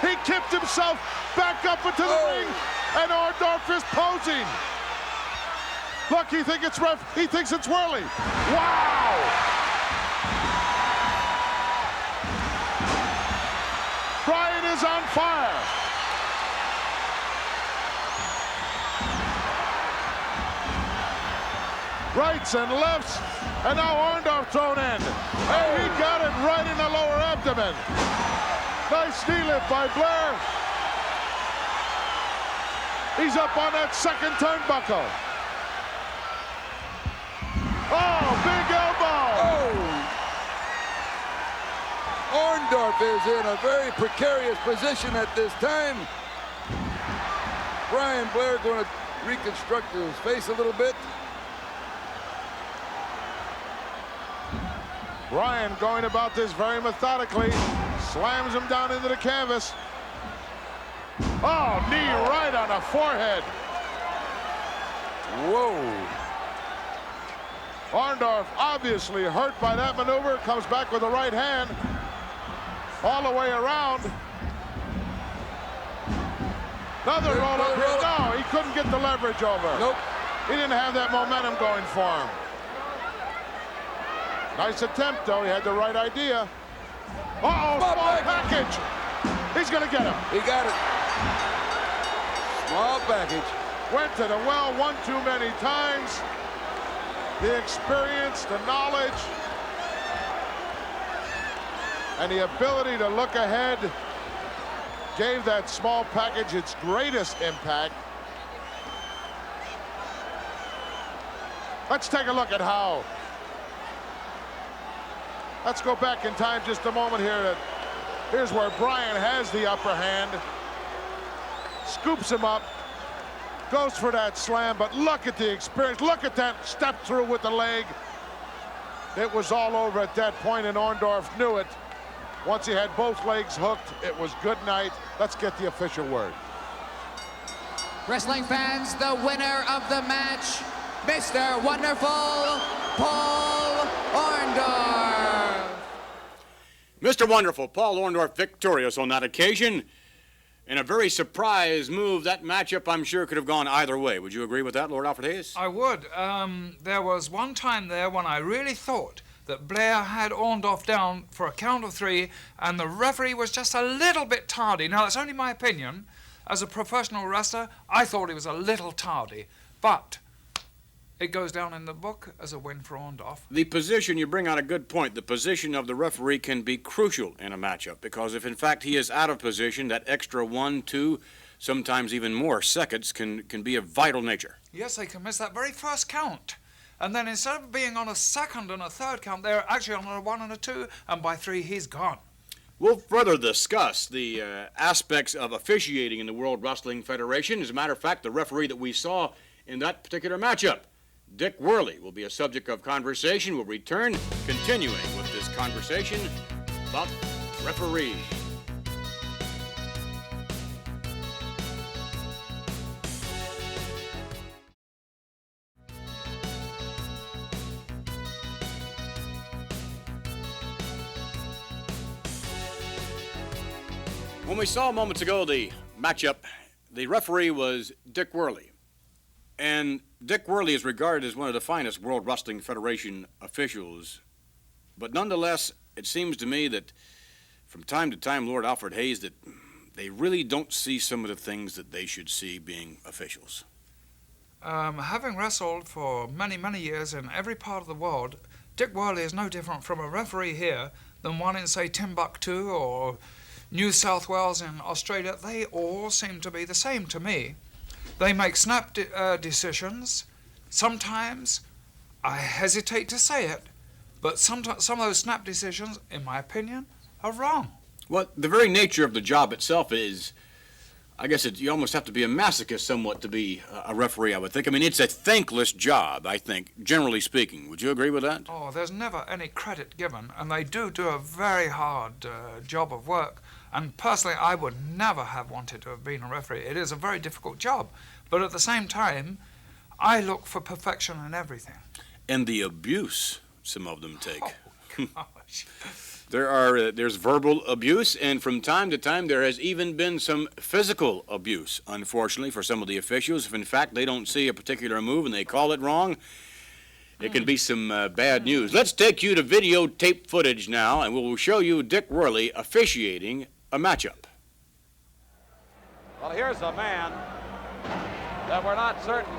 He kicked himself back up into the ring, and Orndorff is posing. Look, he thinks it's Worley. Wow! Brian is on fire. Rights and lefts, and now Orndorff thrown in. And he got it right in the lower abdomen. Nice knee lift by Blair. He's up on that second turnbuckle. Oh, big elbow. Oh. Orndorff is in a very precarious position at this time. Brian Blair going to reconstruct his face a little bit. Brian going about this very methodically. Slams him down into the canvas. Oh, knee right on the forehead. Whoa. Orndorff obviously hurt by that maneuver. Comes back with the right hand. All the way around. Another roll up here. No, he couldn't get the leverage over. Nope. He didn't have that momentum going for him. Nice attempt, though. He had the right idea. Uh-oh, small package. He's going to get him. He got it. Small package. Went to the well one too many times. The experience, the knowledge, and the ability to look ahead gave that small package its greatest impact. Let's take a look at how. Let's go back in time just a moment here. Here's where Brian has the upper hand. Scoops him up. Goes for that slam, but look at the experience. Look at that step through with the leg. It was all over at that point, and Orndorff knew it. Once he had both legs hooked, it was good night. Let's get the official word. Wrestling fans, the winner of the match, Mr. Wonderful Paul Orndorff. Mr. Wonderful, Paul Orndorff victorious on that occasion. In a very surprise move, that matchup, I'm sure, could have gone either way. Would you agree with that, Lord Alfred Hayes? I would. There was one time there when I really thought that Blair had Orndorff down for a count of 3, and the referee was just a little bit tardy. Now, that's only my opinion. As a professional wrestler, I thought he was a little tardy. But it goes down in the book as a win for Orndorff. The position, you bring out a good point. The position of the referee can be crucial in a matchup, because if in fact he is out of position, that extra 1, 2, sometimes even more seconds can be of vital nature. Yes, they can miss that very first count. And then instead of being on a second and a third count, they're actually on a 1 and a 2, and by 3 he's gone. We'll further discuss the aspects of officiating in the World Wrestling Federation. As a matter of fact, the referee that we saw in that particular matchup, Dick Worley, will be a subject of conversation. We'll return, continuing with this conversation about referees. When we saw moments ago the matchup the referee was Dick Worley. And Dick Worley is regarded as one of the finest World Wrestling Federation officials. But nonetheless, it seems to me that from time to time, Lord Alfred Hayes, that they really don't see some of the things that they should see being officials. Having wrestled for many, many years in every part of the world, Dick Worley is no different from a referee here than one in, say, Timbuktu or New South Wales in Australia. They all seem to be the same to me. They make snap decisions. Sometimes, I hesitate to say it, but some of those snap decisions, in my opinion, are wrong. Well, the very nature of the job itself is, I guess you almost have to be a masochist somewhat to be a referee, I would think. I mean, it's a thankless job, I think, generally speaking. Would you agree with that? Oh, there's never any credit given, and they do a very hard job of work. And personally, I would never have wanted to have been a referee. It is a very difficult job. But at the same time, I look for perfection in everything. And the abuse some of them take. Oh, gosh. There's verbal abuse, and from time to time there has even been some physical abuse, unfortunately, for some of the officials. If in fact they don't see a particular move and they call it wrong, it can be some bad news. Let's take you to videotape footage now, and we'll show you Dick Worley officiating a matchup. Well, here's a man that we're not certain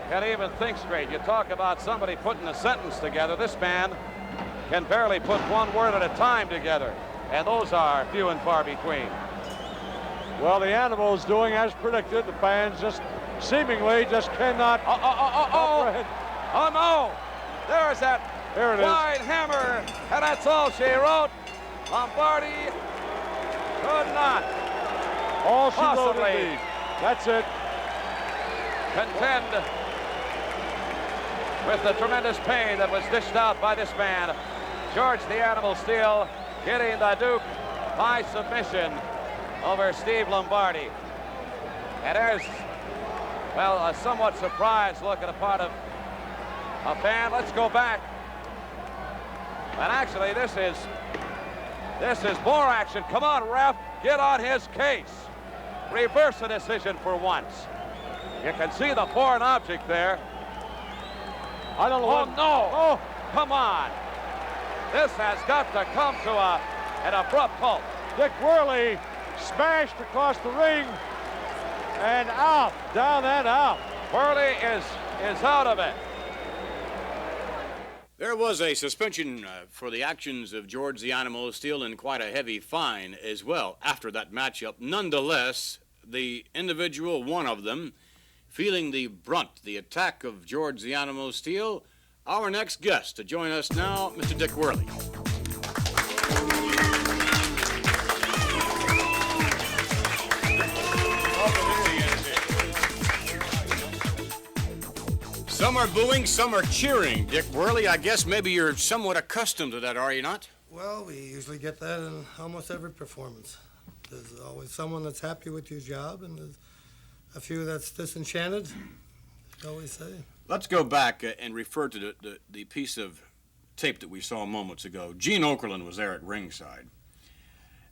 can even think straight. You talk about somebody putting a sentence together. This man can barely put one word at a time together, and those are few and far between. Well, the animal's doing as predicted. The fans just seemingly just cannot. Oh no! There's that wide hammer, and that's all she wrote. Lombardi could not. All she wrote possibly indeed. That's it. Contend with the tremendous pain that was dished out by this man. George the Animal Steele getting the Duke by submission over Steve Lombardi. And there's, well, a somewhat surprised look on the part of a fan. Let's go back. And actually, this is more action. Come on, ref, get on his case. Reverse the decision for once. You can see the foreign object there. I don't know. Oh, no. Oh, come on. This has got to come to an abrupt halt. Dick Worley smashed across the ring and out, down and out. Worley is out of it. There was a suspension for the actions of George the Animal Steele and quite a heavy fine as well after that matchup. Nonetheless, the individual, one of them, feeling the brunt, the attack of George the Animal Steele, our next guest to join us now, Mr. Dick Worley. Some are booing, some are cheering. Dick Worley, I guess maybe you're somewhat accustomed to that, are you not? Well, we usually get that in almost every performance. There's always someone that's happy with your job, and there's a few that's disenchanted, I always say. Let's go back and refer to the piece of tape that we saw moments ago. Gene Okerlund was there at ringside,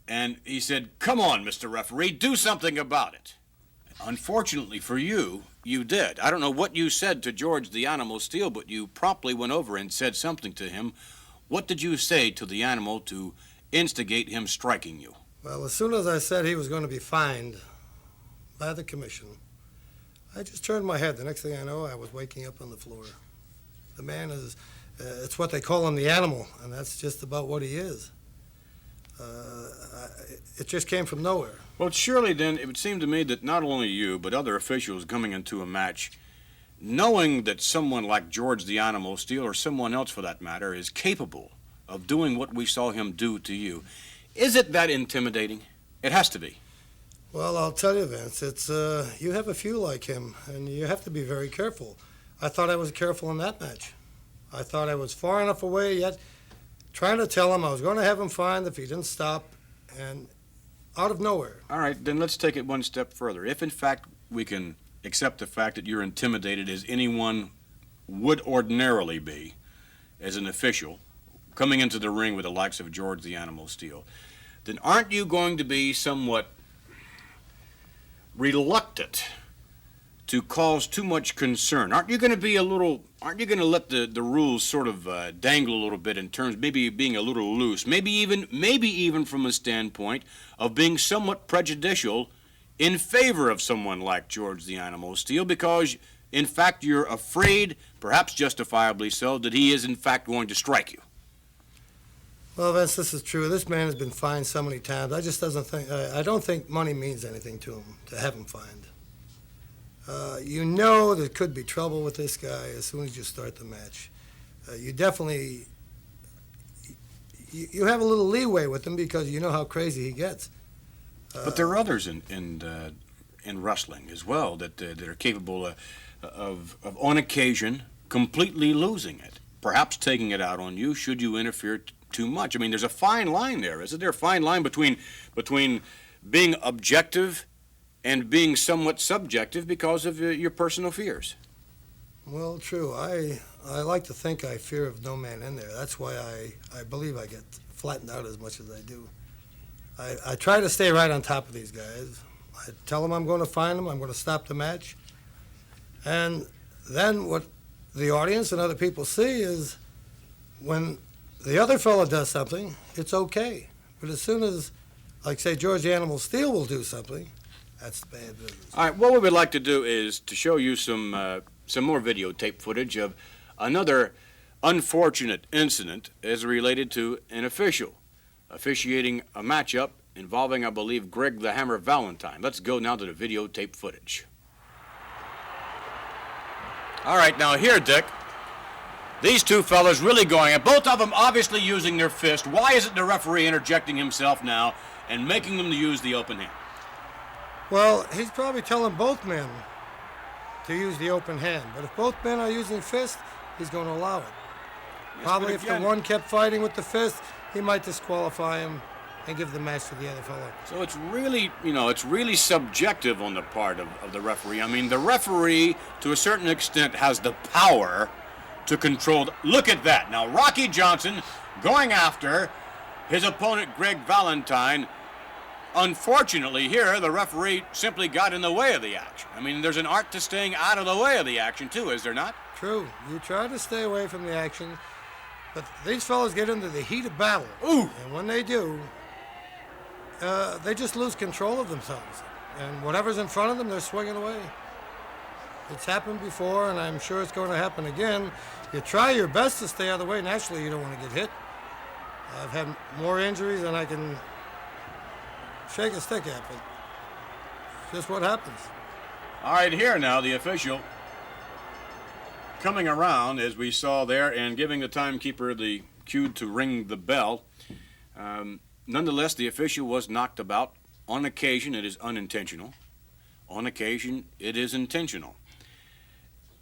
and he said, "Come on, Mr. Referee, do something about it." Unfortunately for you, you did. I don't know what you said to George the Animal Steele, but you promptly went over and said something to him. What did you say to the animal to instigate him striking you? Well, as soon as I said he was going to be fined by the commission, I just turned my head. The next thing I know, I was waking up on the floor. The man is, it's what they call him, the animal, and that's just about what he is. It just came from nowhere. Well, surely then it would seem to me that not only you, but other officials coming into a match, knowing that someone like George the Animal Steele, or someone else for that matter, is capable of doing what we saw him do to you, is it that intimidating? It has to be. Well, I'll tell you, Vince, it's, you have a few like him, and you have to be very careful. I thought I was careful in that match. I thought I was far enough away, yet trying to tell him I was going to have him fined if he didn't stop, and out of nowhere. All right, then let's take it one step further. If, in fact, we can accept the fact that you're intimidated as anyone would ordinarily be as an official coming into the ring with the likes of George the Animal Steele, then aren't you going to be somewhat reluctant to cause too much concern? Aren't you going to let the rules sort of dangle a little bit in terms maybe being a little loose, maybe even from a standpoint of being somewhat prejudicial in favor of someone like George the Animal Steele, because in fact you're afraid, perhaps justifiably so, that he is in fact going to strike you? Well, Vince, this is true. This man has been fined so many times. I don't think money means anything to him, to have him fined. You know there could be trouble with this guy as soon as you start the match. You definitely, you have a little leeway with him because you know how crazy he gets. But there are others in wrestling as well that are capable of on occasion completely losing it, perhaps taking it out on you should you interfere too much. I mean, there's a fine line there, isn't there? A fine line between being objective and being somewhat subjective because of your personal fears. Well, true. I like to think I fear of no man in there. That's why I believe I get flattened out as much as I do. I try to stay right on top of these guys. I tell them I'm going to find them, I'm going to stop the match. And then what the audience and other people see is when the other fellow does something, it's okay. But as soon as, like, say, George the Animal Steele will do something, that's bad business. All right, what we would like to do is to show you some more videotape footage of another unfortunate incident as related to an official officiating a matchup involving, I believe, Greg the Hammer Valentine. Let's go now to the videotape footage. All right, now here, Dick, these two fellas really going at both of them obviously using their fist. Why isn't the referee interjecting himself now and making them use the open hand? Well, he's probably telling both men to use the open hand. But if both men are using fist, he's going to allow it. Yes, probably if the one kept fighting with the fist, he might disqualify him and give the match to the other fellow. So it's really, it's really subjective on the part of the referee. I mean, the referee, to a certain extent, has the power to control. Look at that. Now, Rocky Johnson going after his opponent, Greg Valentine. Unfortunately, here, the referee simply got in the way of the action. I mean, there's an art to staying out of the way of the action, too, is there not? True. You try to stay away from the action, but these fellows get into the heat of battle. Ooh! And when they do, they just lose control of themselves. And whatever's in front of them, they're swinging away. It's happened before, and I'm sure it's going to happen again. You try your best to stay out of the way. Naturally, you don't want to get hit. I've had more injuries than I can shake a stick at, but it's just what happens. All right, here now, the official coming around, as we saw there, and giving the timekeeper the cue to ring the bell. Nonetheless, the official was knocked about. On occasion, it is unintentional. On occasion, it is intentional.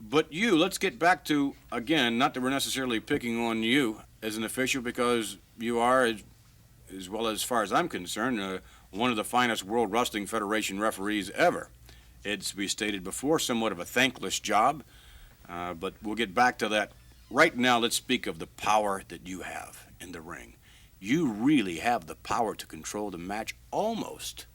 But let's get back to, again, not that we're necessarily picking on you as an official, because you are, as well as far as I'm concerned, one of the finest World Wrestling Federation referees ever. It's, we stated before, somewhat of a thankless job, but we'll get back to that. Right now, let's speak of the power that you have in the ring. You really have the power to control the match almost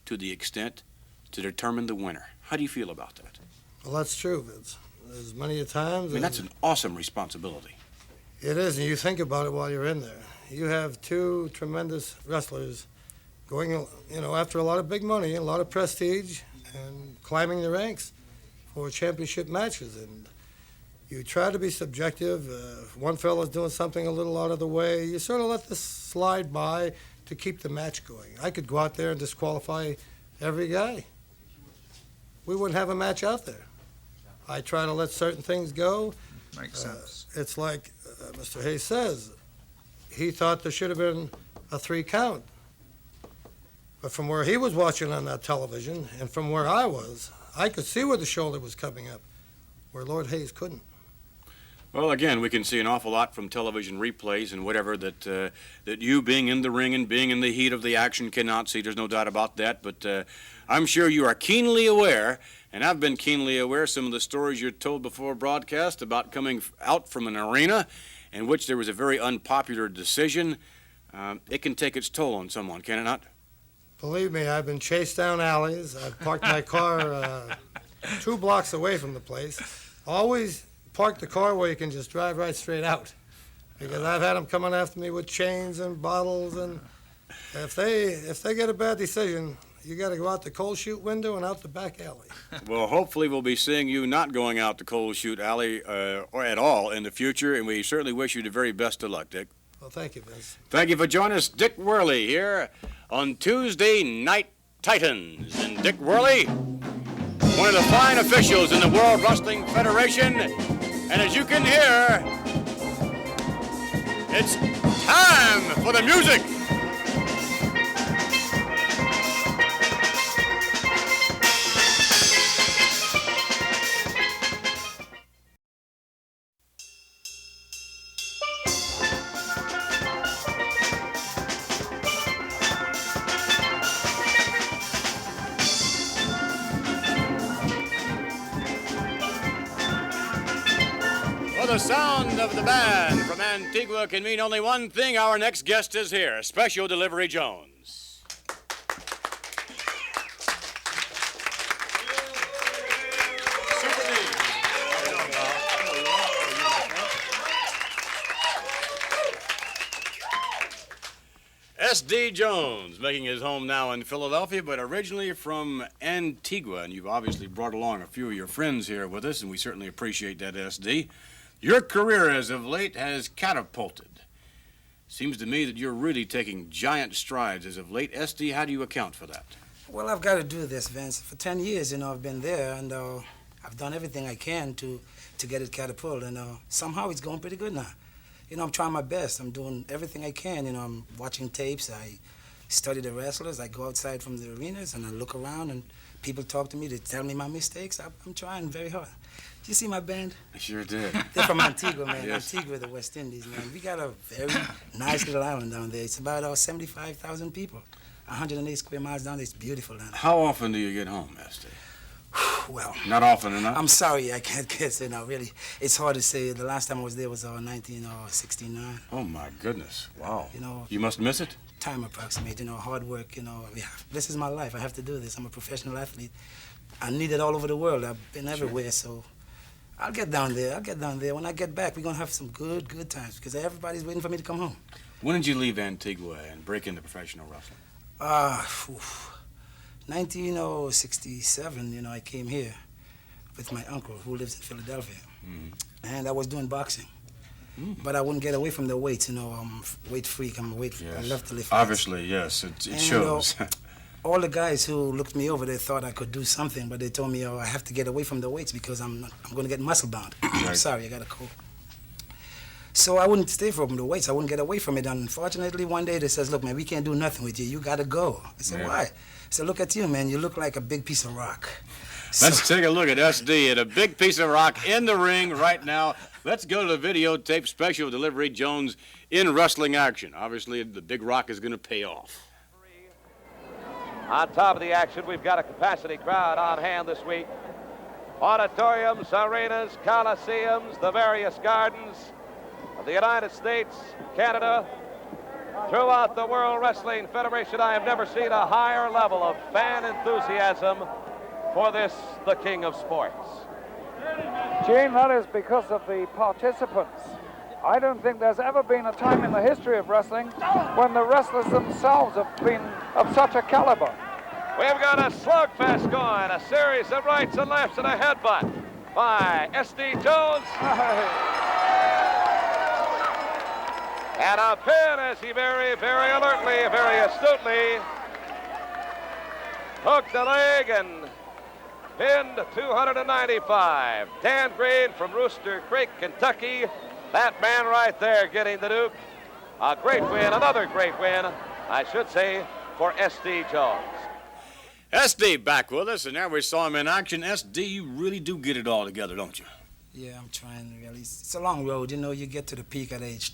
to the extent to determine the winner. How do you feel about that? Well, that's true, Vince. As many a times. I mean, that's an awesome responsibility. It is, and you think about it while you're in there. You have two tremendous wrestlers going, after a lot of big money, a lot of prestige, and climbing the ranks for championship matches. And you try to be subjective. If one fella's doing something a little out of the way, you sort of let this slide by to keep the match going. I could go out there and disqualify every guy. We wouldn't have a match out there. I try to let certain things go. Makes sense. It's like Mr. Hayes says, he thought there should have been a 3 count. But from where he was watching on that television and from where I was, I could see where the shoulder was coming up, where Lord Hayes couldn't. Well, again, we can see an awful lot from television replays and whatever that you, being in the ring and being in the heat of the action, cannot see. There's no doubt about that. But I'm sure you are keenly aware, and I've been keenly aware, some of the stories you're told before broadcast about coming out from an arena in which there was a very unpopular decision. It can take its toll on someone, can it not? Believe me, I've been chased down alleys. I've parked my car 2 blocks away from the place. Always park the car where you can just drive right straight out. Because I've had them coming after me with chains and bottles, and if they get a bad decision, you got to go out the coal chute window and out the back alley. Well, hopefully we'll be seeing you not going out the coal chute alley or at all in the future, and we certainly wish you the very best of luck, Dick. Well, thank you, Vince. Thank you for joining us, Dick Worley, here on Tuesday Night Titans. And Dick Worley, one of the fine officials in the World Wrestling Federation, and as you can hear, it's time for the music. The sound of the band from Antigua can mean only one thing. Our next guest is here, Special Delivery Jones. S.D. Jones, making his home now in Philadelphia, but originally from Antigua, and you've obviously brought along a few of your friends here with us, and we certainly appreciate that, S.D. Your career as of late has catapulted. Seems to me that you're really taking giant strides as of late. S.D., how do you account for that? Well, I've got to do this, Vince. For 10 years, I've been there, and I've done everything I can to get it catapulted, and somehow it's going pretty good now. I'm trying my best. I'm doing everything I can. I'm watching tapes. I study the wrestlers. I go outside from the arenas, and I look around, and people talk to me. They tell me my mistakes. I'm trying very hard. Did you see my band? I sure did. They're from Antigua, man. Yes. Antigua, the West Indies, man. We got a very nice little island down there. It's about 75,000 people. 108 square miles down there. It's beautiful down there. How often do you get home, S.D.? Well, not often enough? I'm sorry, I can't guess it now, really. It's hard to say. The last time I was there was 1969. Oh, my goodness. Wow. You must miss it? Time approximate, hard work, yeah. This is my life. I have to do this. I'm a professional athlete. I need it all over the world. I've been everywhere, so I'll get down there. When I get back, we're going to have some good times because everybody's waiting for me to come home. When did you leave Antigua and break into professional wrestling? 1967, I came here with my uncle who lives in Philadelphia. Mm-hmm. And I was doing boxing. But I wouldn't get away from the weights, I'm a weight freak. I love to lift weights. Obviously, yes, it shows. All the guys who looked me over, they thought I could do something, but they told me, I have to get away from the weights because I'm going to get muscle bound. Right. Sorry, I got a cold. So I wouldn't stay from the weights. I wouldn't get away from it. Unfortunately, one day they says, look, man, we can't do nothing with you. You got to go. I said, why? I said, look at you, man. You look like a big piece of rock. Let's take a look at S.D. at a big piece of rock in the ring right now. Let's go to the videotape Special Delivery Jones in wrestling action. Obviously, the big rock is going to pay off. On top of the action, we've got a capacity crowd on hand this week. Auditoriums, arenas, coliseums, the various gardens of the United States, Canada, throughout the World Wrestling Federation. I have never seen a higher level of fan enthusiasm for this, the king of sports. Gene, that is because of the participants. I don't think there's ever been a time in the history of wrestling when the wrestlers themselves have been of such a caliber. We've got a slugfest going, a series of rights and lefts and a headbutt by S.D. Jones. And a pin as he very, very alertly, very astutely hooked the leg and pinned 295. Dan Green from Rooster Creek, Kentucky. That man right there getting the Duke. A great win, another great win, I should say, for S.D. Jones. S.D. back with us, and now we saw him in action. S.D., you really do get it all together, don't you? Yeah, I'm trying really. It's a long road, you get to the peak at age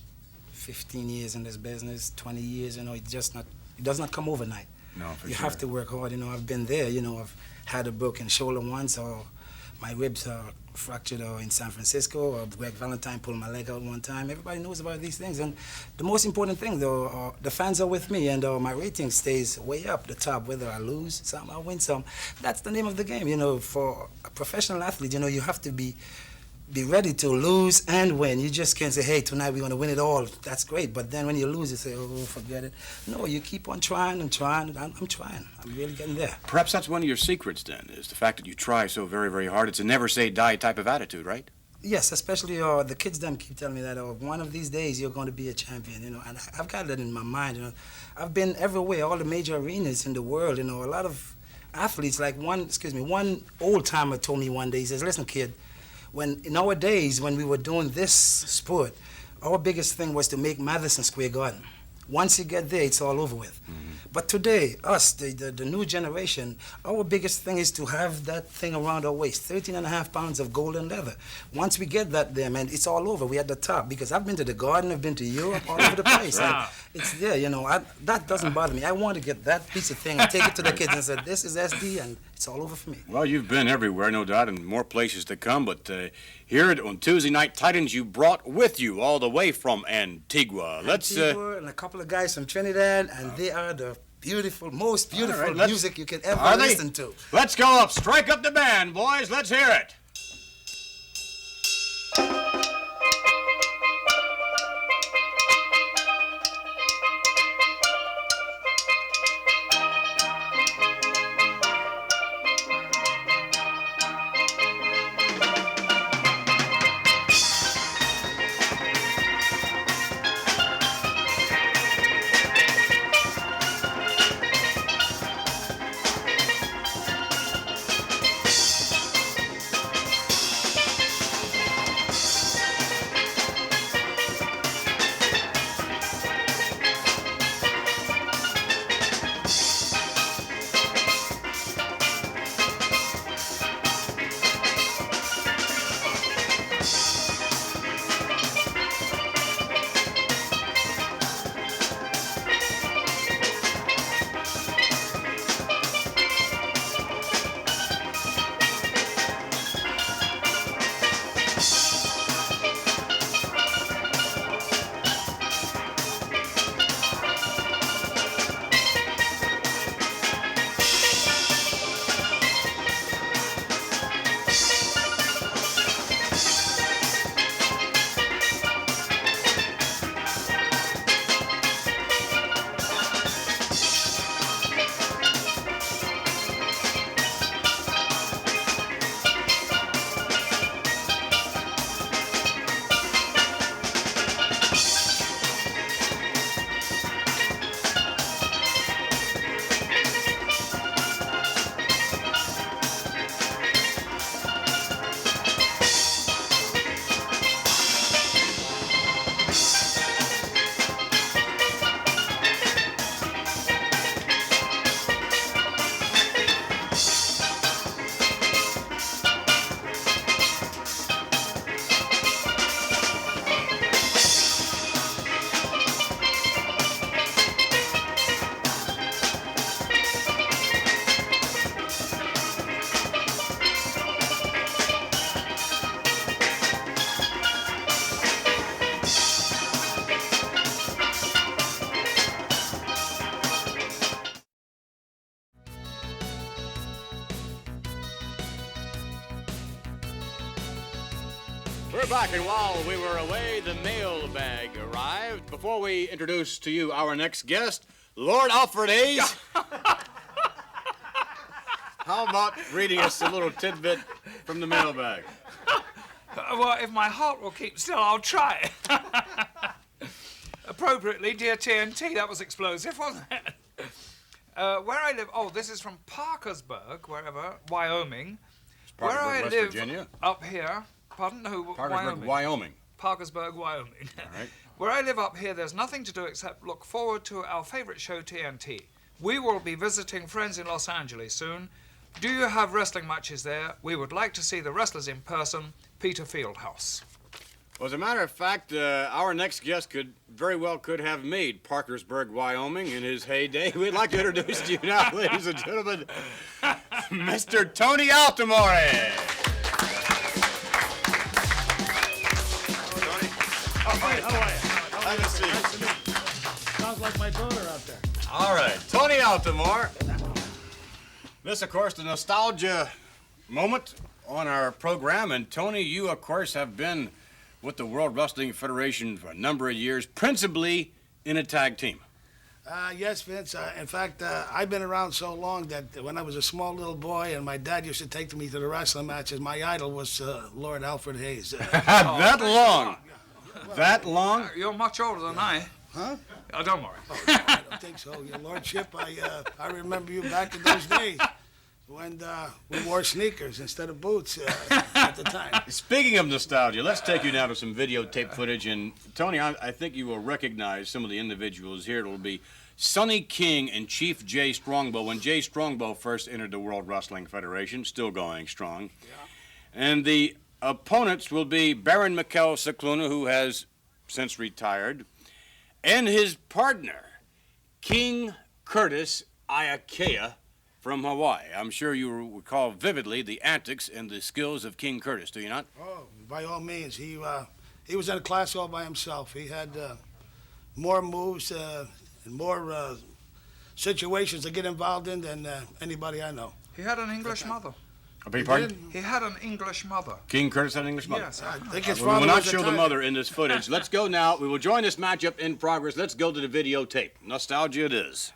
15 years in this business, 20 years, it does not come overnight. No, for sure. You have to work hard, I've been there, I've had a broken shoulder once, or my ribs are fractured in San Francisco, or Greg Valentine pulled my leg out one time. Everybody knows about these things. And the most important thing, though, the fans are with me, and my rating stays way up the top, whether I lose some, I win some. That's the name of the game. You know, for a professional athlete, you know, you have to be ready to lose and win. You just can't say, hey, tonight we're going to win it all. That's great. But then when you lose, you say, oh, forget it. No, you keep on trying and trying. I'm trying. I'm really getting there. Perhaps that's one of your secrets, then, is the fact that you try so very, very hard. It's a never-say-die type of attitude, right? Yes, especially the kids them keep telling me that one of these days you're going to be a champion, you know, and I've got that in my mind, you know. I've been everywhere, all the major arenas in the world, you know. A lot of athletes, like one old-timer told me one day, he says, listen, kid, in our days, when we were doing this sport, our biggest thing was to make Madison Square Garden. Once you get there, it's all over with. Mm-hmm. But today, us, the new generation, our biggest thing is to have that thing around our waist, 13.5 pounds of golden leather. Once we get that there, man, it's all over. We're at the top. Because I've been to the Garden, I've been to Europe, all over the place. Right. It's there, you know. That doesn't bother me. I want to get that piece of thing and take it to the kids and say, this is SD, and it's all over for me. Well, you've been everywhere, no doubt, and more places to come. But here on Tuesday Night Titans, you brought with you all the way from Antigua. Antigua and a couple of guys from Trinidad, and they are the most beautiful music you can ever listen to. Let's go up. Strike up the band, boys. Let's hear it. We're back, and while we were away, the mailbag arrived. Before we introduce to you our next guest, Lord Alfred Hayes. How about reading us a little tidbit from the mailbag? Well, if my heart will keep still, I'll try. Appropriately, dear TNT, that was explosive, wasn't it? Where I live, this is from Parkersburg, wherever, Wyoming. Parkersburg, where I West live Virginia? Up here, pardon, no, Parkersburg, Wyoming. Parkersburg, Wyoming. All right. Where I live up here, there's nothing to do except look forward to our favorite show, TNT. We will be visiting friends in Los Angeles soon. Do you have wrestling matches there? We would like to see the wrestlers in person. Peter Fieldhouse. Well, as a matter of fact, our next guest could have made Parkersburg, Wyoming in his heyday. We'd like to introduce to you now, ladies and gentlemen, Mr. Tony Altomare. right. How are you? Have a seat. Nice to meet you. Sounds like my daughter out there. All right, Tony Altomare. This, of course, the nostalgia moment on our program. And Tony, you, of course, have been with the World Wrestling Federation for a number of years, principally in a tag team. Yes, Vince. In fact, I've been around so long that when I was a small little boy and my dad used to take me to the wrestling matches, my idol was Lord Alfred Hayes. That long? That long? You're much older than I. Huh? Oh, don't worry. Oh, no, I don't think so. Your Lordship, I remember you back in those days when we wore sneakers instead of boots at the time. Speaking of nostalgia, let's take you now to some videotape footage. And Tony, I think you will recognize some of the individuals here. It'll be Sonny King and Chief Jay Strongbow. When Jay Strongbow first entered the World Wrestling Federation, still going strong. Yeah. And the opponents will be Baron Mikkel Cicluna, who has since retired, and his partner, King Curtis Iakea from Hawaii. I'm sure you recall vividly the antics and the skills of King Curtis, do you not? Oh, by all means. He was in a class all by himself. He had more moves and more situations to get involved in than anybody I know. He had an English mother. I beg your pardon? He had an English mother. King Curtis had an English mother? Yes. I think his We father will not was show the Italian. mother in this footage. Let's go now. We will join this matchup in progress. Let's go to the videotape. Nostalgia it is.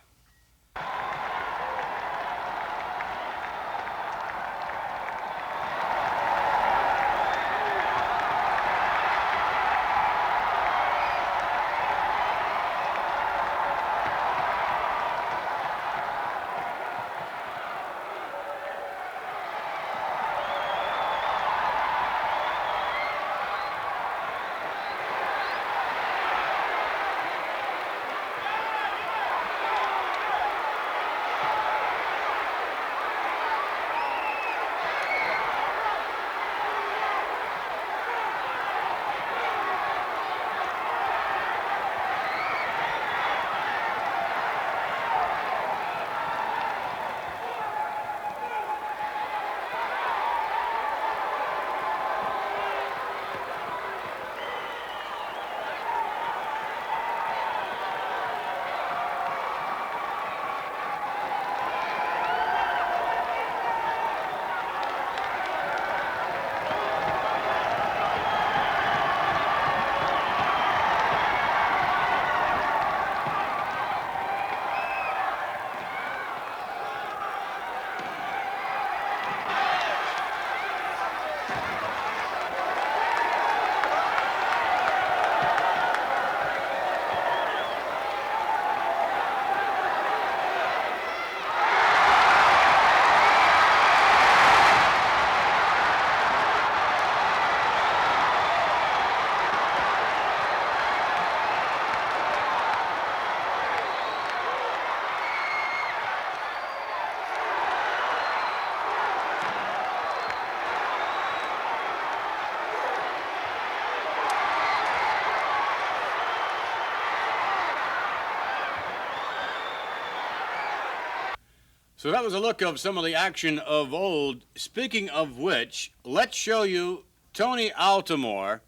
So that was a look of some of the action of old. Speaking of which, let's show you Tony Altomare.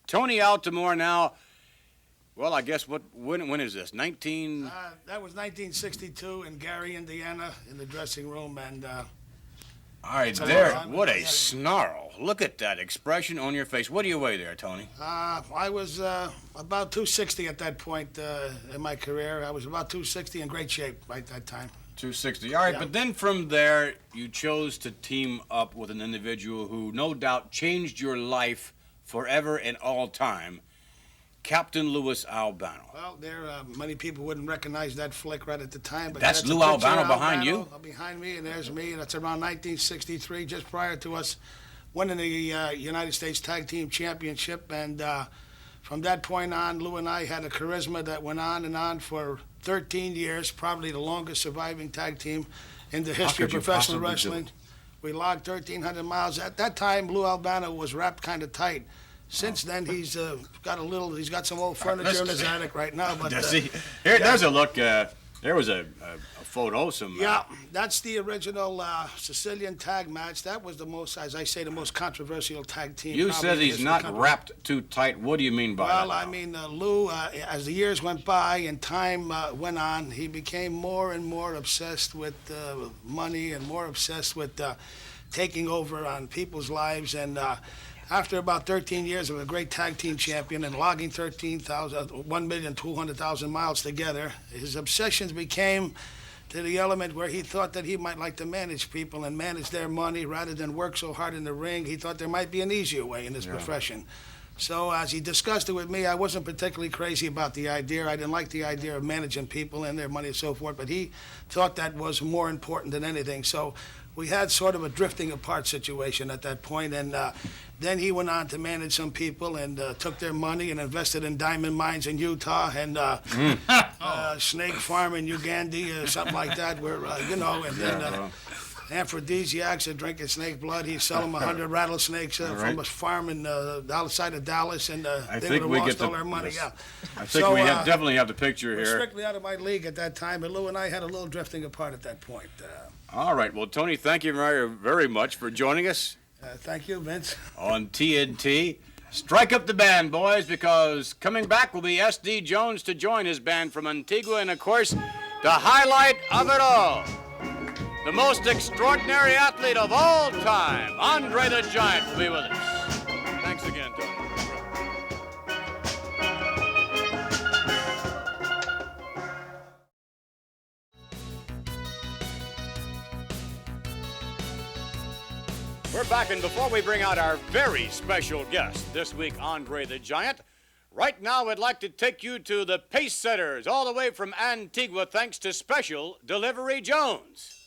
Tony Altomare now, well, I guess when is this? That was 1962 in Gary, Indiana, in the dressing room, and all right, there. What a snarl. Look at that expression on your face. What do you weigh there, Tony? I was about 260 at that point in my career. I was about 260 in great shape at that time. 260. All right, Yeah. but then from there, you chose to team up with an individual who no doubt changed your life forever and all time, Captain Louis Albano. Well, many people wouldn't recognize that flick right at the time. But That's a Lou picture Albano of behind you? Behind me, and there's me, and that's around 1963, just prior to us winning the United States Tag Team Championship. And from that point on, Lou and I had a charisma that went on and on for 13 years, probably the longest surviving tag team in the history of professional wrestling. We logged 1,300 miles. At that time, Lou Albano was wrapped kind of tight. Since then, he's got some old furniture in his attic right now. But Here, there's a look. There was a photo, Yeah, that's the original Sicilian tag match. That was the most, as I say, the most controversial tag team. You said he's not wrapped too tight. What do you mean by that? Well, I mean, Lou, as the years went by and time went on, he became more and more obsessed with money and more obsessed with taking over on people's lives. And after about 13 years of a great tag team champion and logging 1,200,000 miles together, his obsessions became to the element where he thought that he might like to manage people and manage their money rather than work so hard in the ring. He thought there might be an easier way in this profession. So as he discussed it with me, I wasn't particularly crazy about the idea. I didn't like the idea of managing people and their money and so forth, but he thought that was more important than anything. So we had sort of a drifting apart situation at that point, and then he went on to manage some people and took their money and invested in diamond mines in Utah and snake farm in Uganda or something like that, where, you know, and then aphrodisiacs are drinking snake blood. He's selling 100 rattlesnakes from a farm in outside of Dallas, and they would have lost all their money. Yeah. I think we definitely have the picture here. Strictly out of my league at that time, and Lou and I had a little drifting apart at that point. All right. Well, Tony, thank you very, very much for joining us. Thank you, Vince. On TNT. Strike up the band, boys, because coming back will be S.D. Jones to join his band from Antigua, and, of course, the highlight of it all, the most extraordinary athlete of all time, Andre the Giant, will be with us. Thanks again, Tony. We're back, and before we bring out our very special guest this week, Andre the Giant, right now I'd like to take you to the Pace Setters, all the way from Antigua, thanks to Special Delivery Jones.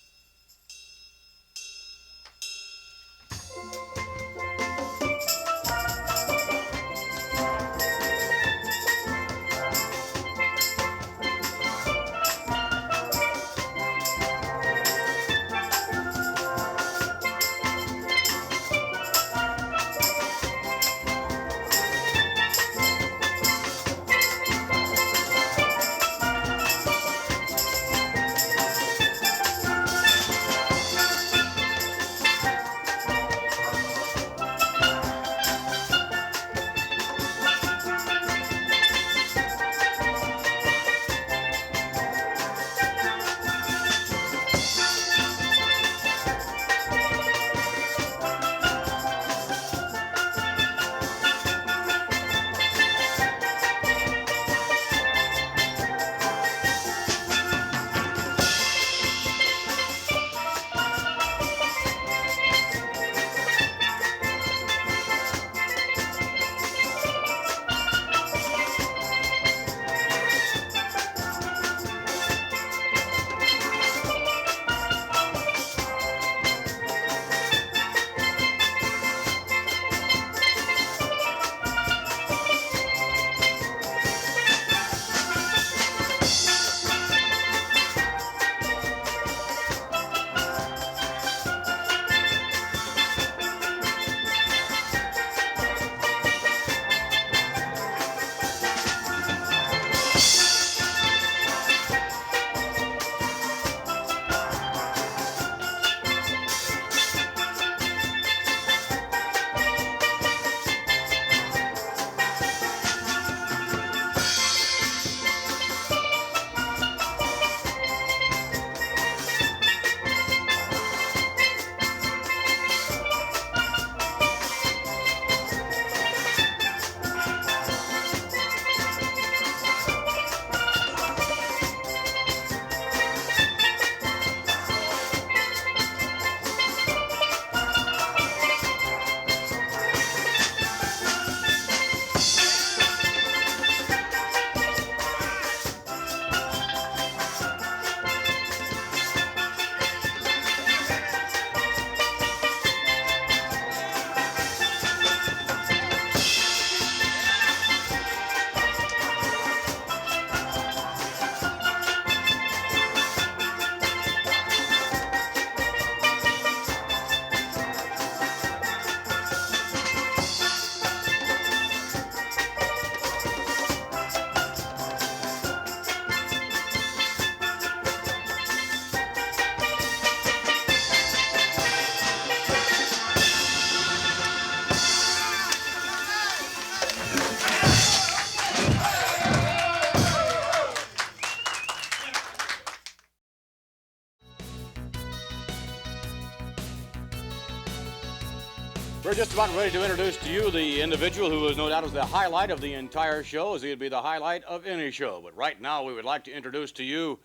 We're just about ready to introduce to you the individual who is no doubt is the highlight of the entire show, as he'd be the highlight of any show. But right now, we would like to introduce to you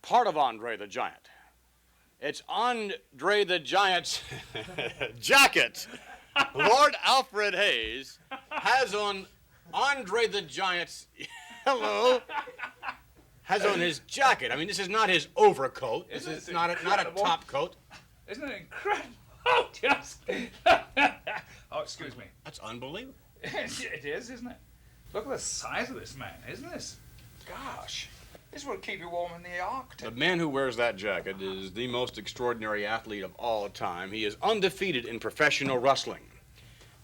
part of Andre the Giant. It's Andre the Giant's jacket. Lord Alfred Hayes has on Andre the Giant's, hello, has on his jacket. I mean, this is not his overcoat. This is not a top coat. Isn't it incredible? Oh, just. Oh, excuse me. That's unbelievable. It is, isn't it? Look at the size of this man, isn't this? Gosh. This would keep you warm in the Arctic. The man who wears that jacket is the most extraordinary athlete of all time. He is undefeated in professional wrestling.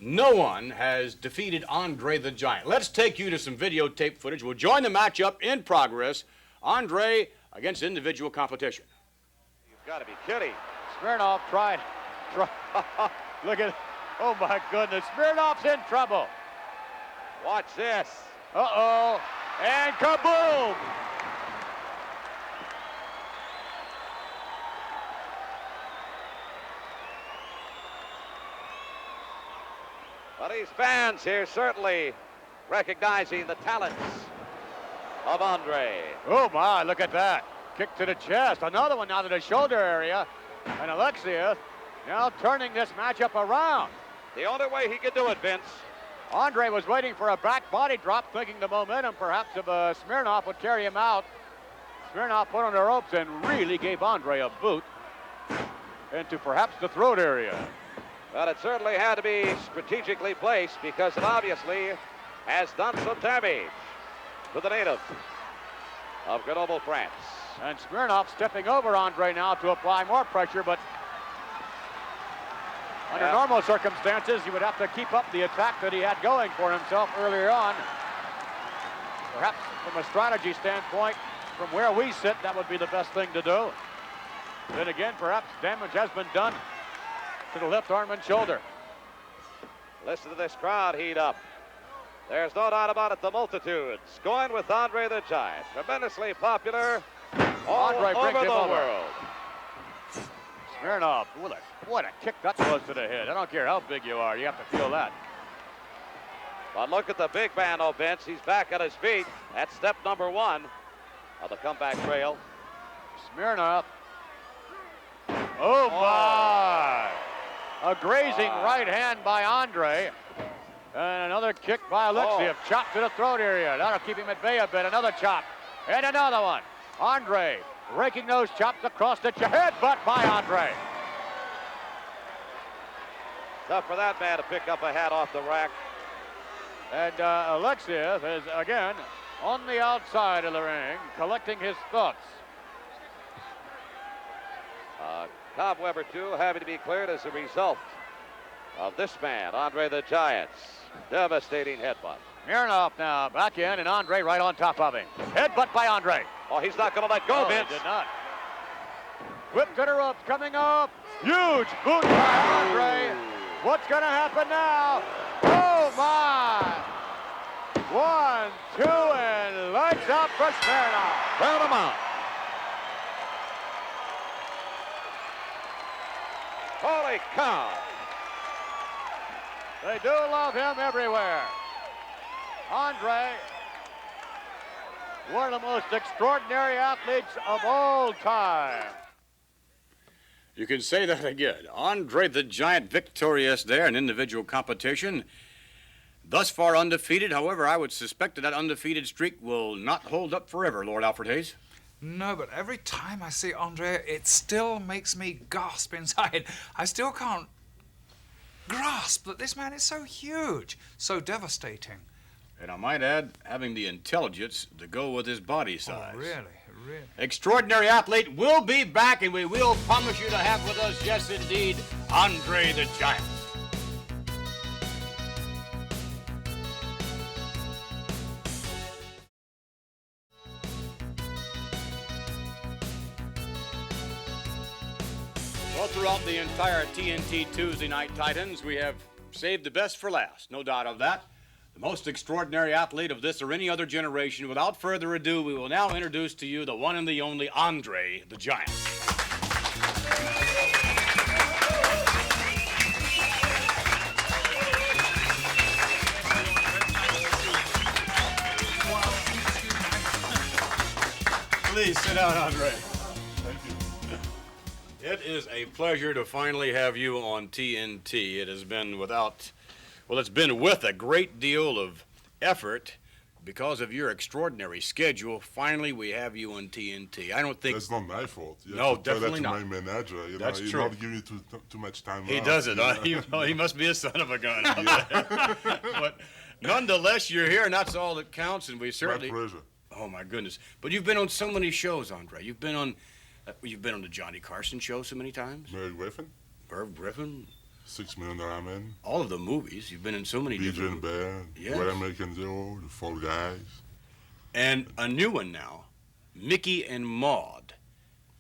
No one has defeated Andre the Giant. Let's take you to some videotape footage. We'll join the matchup in progress. Andre against individual competition. You've got to be kidding. Smirnoff tried. Look at, oh my goodness, Smirnoff's in trouble. Watch this. Uh-oh, and kaboom! Well, these fans here certainly recognizing the talents of Andre. Oh my, look at that. Kick to the chest, another one now to the shoulder area, and Alexia now turning this matchup around. The only way he could do it, Vince. Andre was waiting for a back body drop, thinking the momentum perhaps of Smirnoff would carry him out. Smirnoff put on the ropes and really gave Andre a boot into perhaps the throat area. Well, it certainly had to be strategically placed because it obviously has done some damage to the native of Grenoble, France. And Smirnoff stepping over Andre now to apply more pressure, but under normal circumstances, he would have to keep up the attack that he had going for himself earlier on. Perhaps from a strategy standpoint, from where we sit, that would be the best thing to do. Then again, perhaps damage has been done to the left arm and shoulder. Listen to this crowd heat up. There's no doubt about it, the multitudes going with Andre the Giant. Tremendously popular all over the world. Smirnoff, what a kick that was to the head. I don't care how big you are, you have to feel that. But look at the big man, oh, Vince. He's back on his feet. That's step number one of the comeback trail. Smirnoff. Oh, my. A grazing right hand by Andre. And another kick by Alexiev. Chop to the throat area. That'll keep him at bay a bit. Another chop. And another one. Andre raking those chops across the headbutt by Andre. Tough for that man to pick up a hat off the rack. And Alexiev is again on the outside of the ring, collecting his thoughts. Cobwebber, too, having to be cleared as a result of this man, Andre the Giant's devastating headbutt. Smirnoff now back in, and Andre right on top of him. Headbutt by Andre. Oh, he's not going to let go, Vince. He did not. Whip to the ropes coming up. Huge boot by Andre. What's going to happen now? Oh, my. 1, 2, and lights out for Smirnoff. Round him out. Holy cow. They do love him everywhere. Andre, one of the most extraordinary athletes of all time. You can say that again. Andre the Giant victorious there in individual competition. Thus far undefeated. However, I would suspect that undefeated streak will not hold up forever, Lord Alfred Hayes. No, but every time I see Andre, it still makes me gasp inside. I still can't grasp that this man is so huge, so devastating. And I might add, having the intelligence to go with his body size. Oh, really? Really? Extraordinary athlete will be back, and we will promise you to have with us, yes indeed, Andre the Giant. Well, throughout the entire TNT Tuesday Night Titans, we have saved the best for last, no doubt of that. The most extraordinary athlete of this or any other generation. Without further ado, we will now introduce to you the one and the only Andre the Giant. Please sit down, Andre. Thank you. It is a pleasure to finally have you on TNT. It has been it's been with a great deal of effort because of your extraordinary schedule. Finally, we have you on TNT. I don't think that's not my fault. No, definitely not. My manager, that's he's true. not giving you too much time. He doesn't. He must be a son of a gun. But nonetheless, you're here, and that's all that counts. And we certainly. My pleasure. Oh my goodness! But you've been on so many shows, Andre. You've been on the Johnny Carson show so many times. Merv Griffin. Merv Griffin. $6 Million Man. All of the movies. You've been in so many different. Bear. Yes. Red American Zero. The Fall Guys. And a new one now, Mickey and Maude.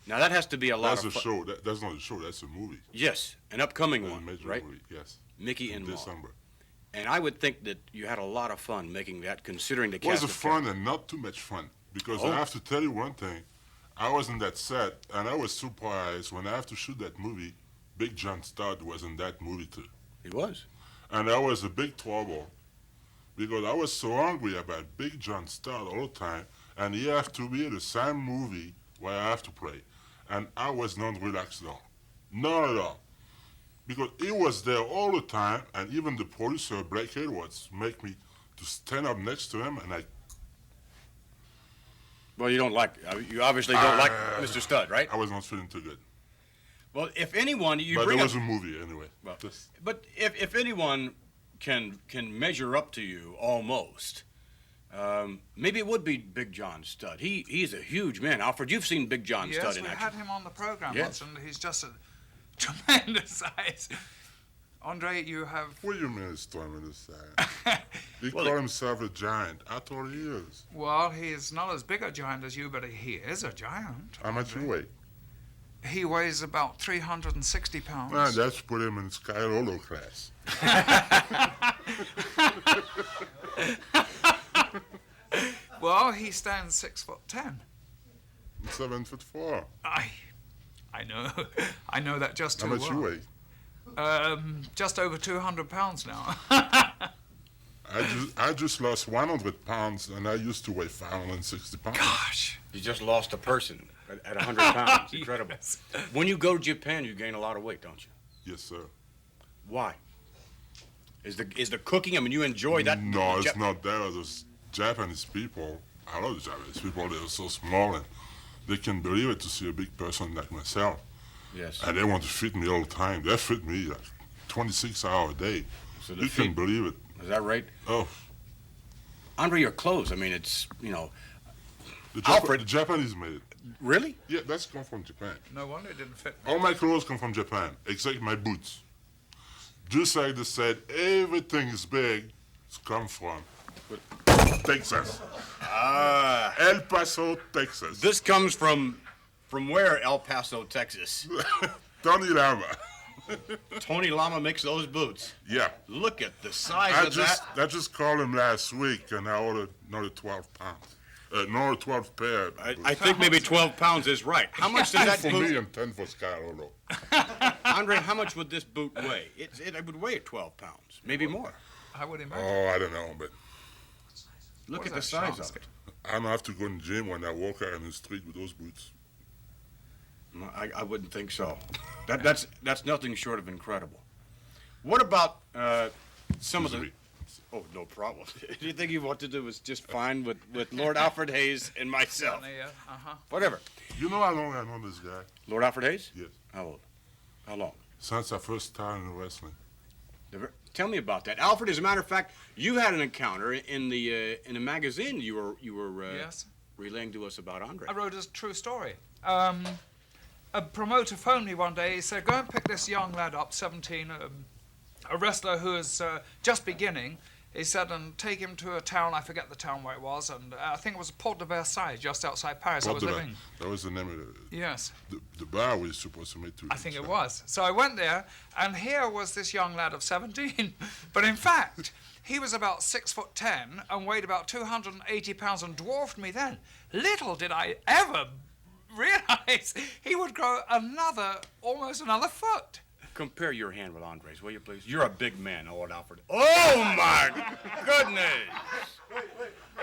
Now that has to be a lot of fun. That's a show. That's not a show. That's a movie. Yes, an upcoming one, right? Movie. Yes. Mickey and Maude. December. And I would think that you had a lot of fun making that, considering the cast. It was fun and not too much fun. Because I have to tell you one thing, I was in that set, and I was surprised when I have to shoot that movie, Big John Studd was in that movie too. He was. And that was a big trouble, because I was so angry about Big John Studd all the time, and he have to be in the same movie where I have to play. And I was not relaxed at all. Not at all. Because he was there all the time, and even the producer, Blake Edwards, make me to stand up next to him, and Well, you obviously don't like Mr. Studd, right? I was not feeling too good. Well, if anyone, but it was a movie anyway. Well, but if anyone can measure up to you almost, maybe it would be Big John Studd. He's a huge man. Alfred, you've seen Big John Studd in action. Yes, we had him on the program Yes. once, and he's just a tremendous size. Andre, you have... What do you mean it's tremendous size? He called himself a giant. I thought he is. Well, he is not as big a giant as you, but he is a giant. How much you weigh? He weighs about 360 pounds. Man, that's put him in Sky Lolo class. Well, he stands 6'10". 7'4". I know that just too well. How much you weigh? Just over 200 pounds now. I just lost 100 pounds, and I used to weigh 560 pounds. Gosh. You just lost a person at 100 pounds. Incredible. Yes. When you go to Japan, you gain a lot of weight, don't you? Yes, sir. Why? Is the cooking? I mean, you enjoy that? No, it's not that. Those Japanese people, I love the Japanese people. They're so small, and they can believe it to see a big person like myself. Yes. And they want to feed me all the time. They feed me like 26 hours a day. So you can believe it. Is that right? Oh. Andre, your clothes, I mean, it's, The Japanese made it. Really? Yeah, that's come from Japan. No wonder it didn't fit. All my clothes come from Japan, except my boots. Just like they said, everything is big. It's come from Texas. El Paso, Texas. This comes from where, El Paso, Texas? Tony Lama. Tony Lama makes those boots. Yeah. Look at the size of that. I just called him last week, and I ordered another 12 pounds. Another 12 pair. I think maybe 12 pounds is right. How much does that for boot? me and 10 for Scarolo. Andre, how much would this boot weigh? It would weigh 12 pounds, maybe more. I would imagine. Oh, I don't know, but look at the size of it. I don't have to go in the gym when I walk out in the street with those boots. No, I wouldn't think so. That's nothing short of incredible. What about some of the... Oh, no problem. Anything you want to do is just fine with Lord Alfred Hayes and myself. Whatever. You know how long I know this guy? Lord Alfred Hayes? Yes. How old? How long? Since I first started in wrestling. Tell me about that, Alfred. As a matter of fact, you had an encounter in a magazine. You were yes. relaying to us about Andre. I wrote a true story. A promoter phoned me one day. He said, "Go and pick this young lad up, 17, a wrestler who is just beginning." He said, "and take him to a town, I forget the town where it was, and I think it was Port de Versailles, just outside Paris. I was living." That was the name of it. Yes. The bar we were supposed to meet to. I think it was. So I went there, and here was this young lad of 17. But in fact, he was about 6'10" and weighed about 280 pounds and dwarfed me then. Little did I ever realize he would grow almost another foot. Compare your hand with Andre's, will you please? You're a big man, Lord Alfred. Oh, my goodness!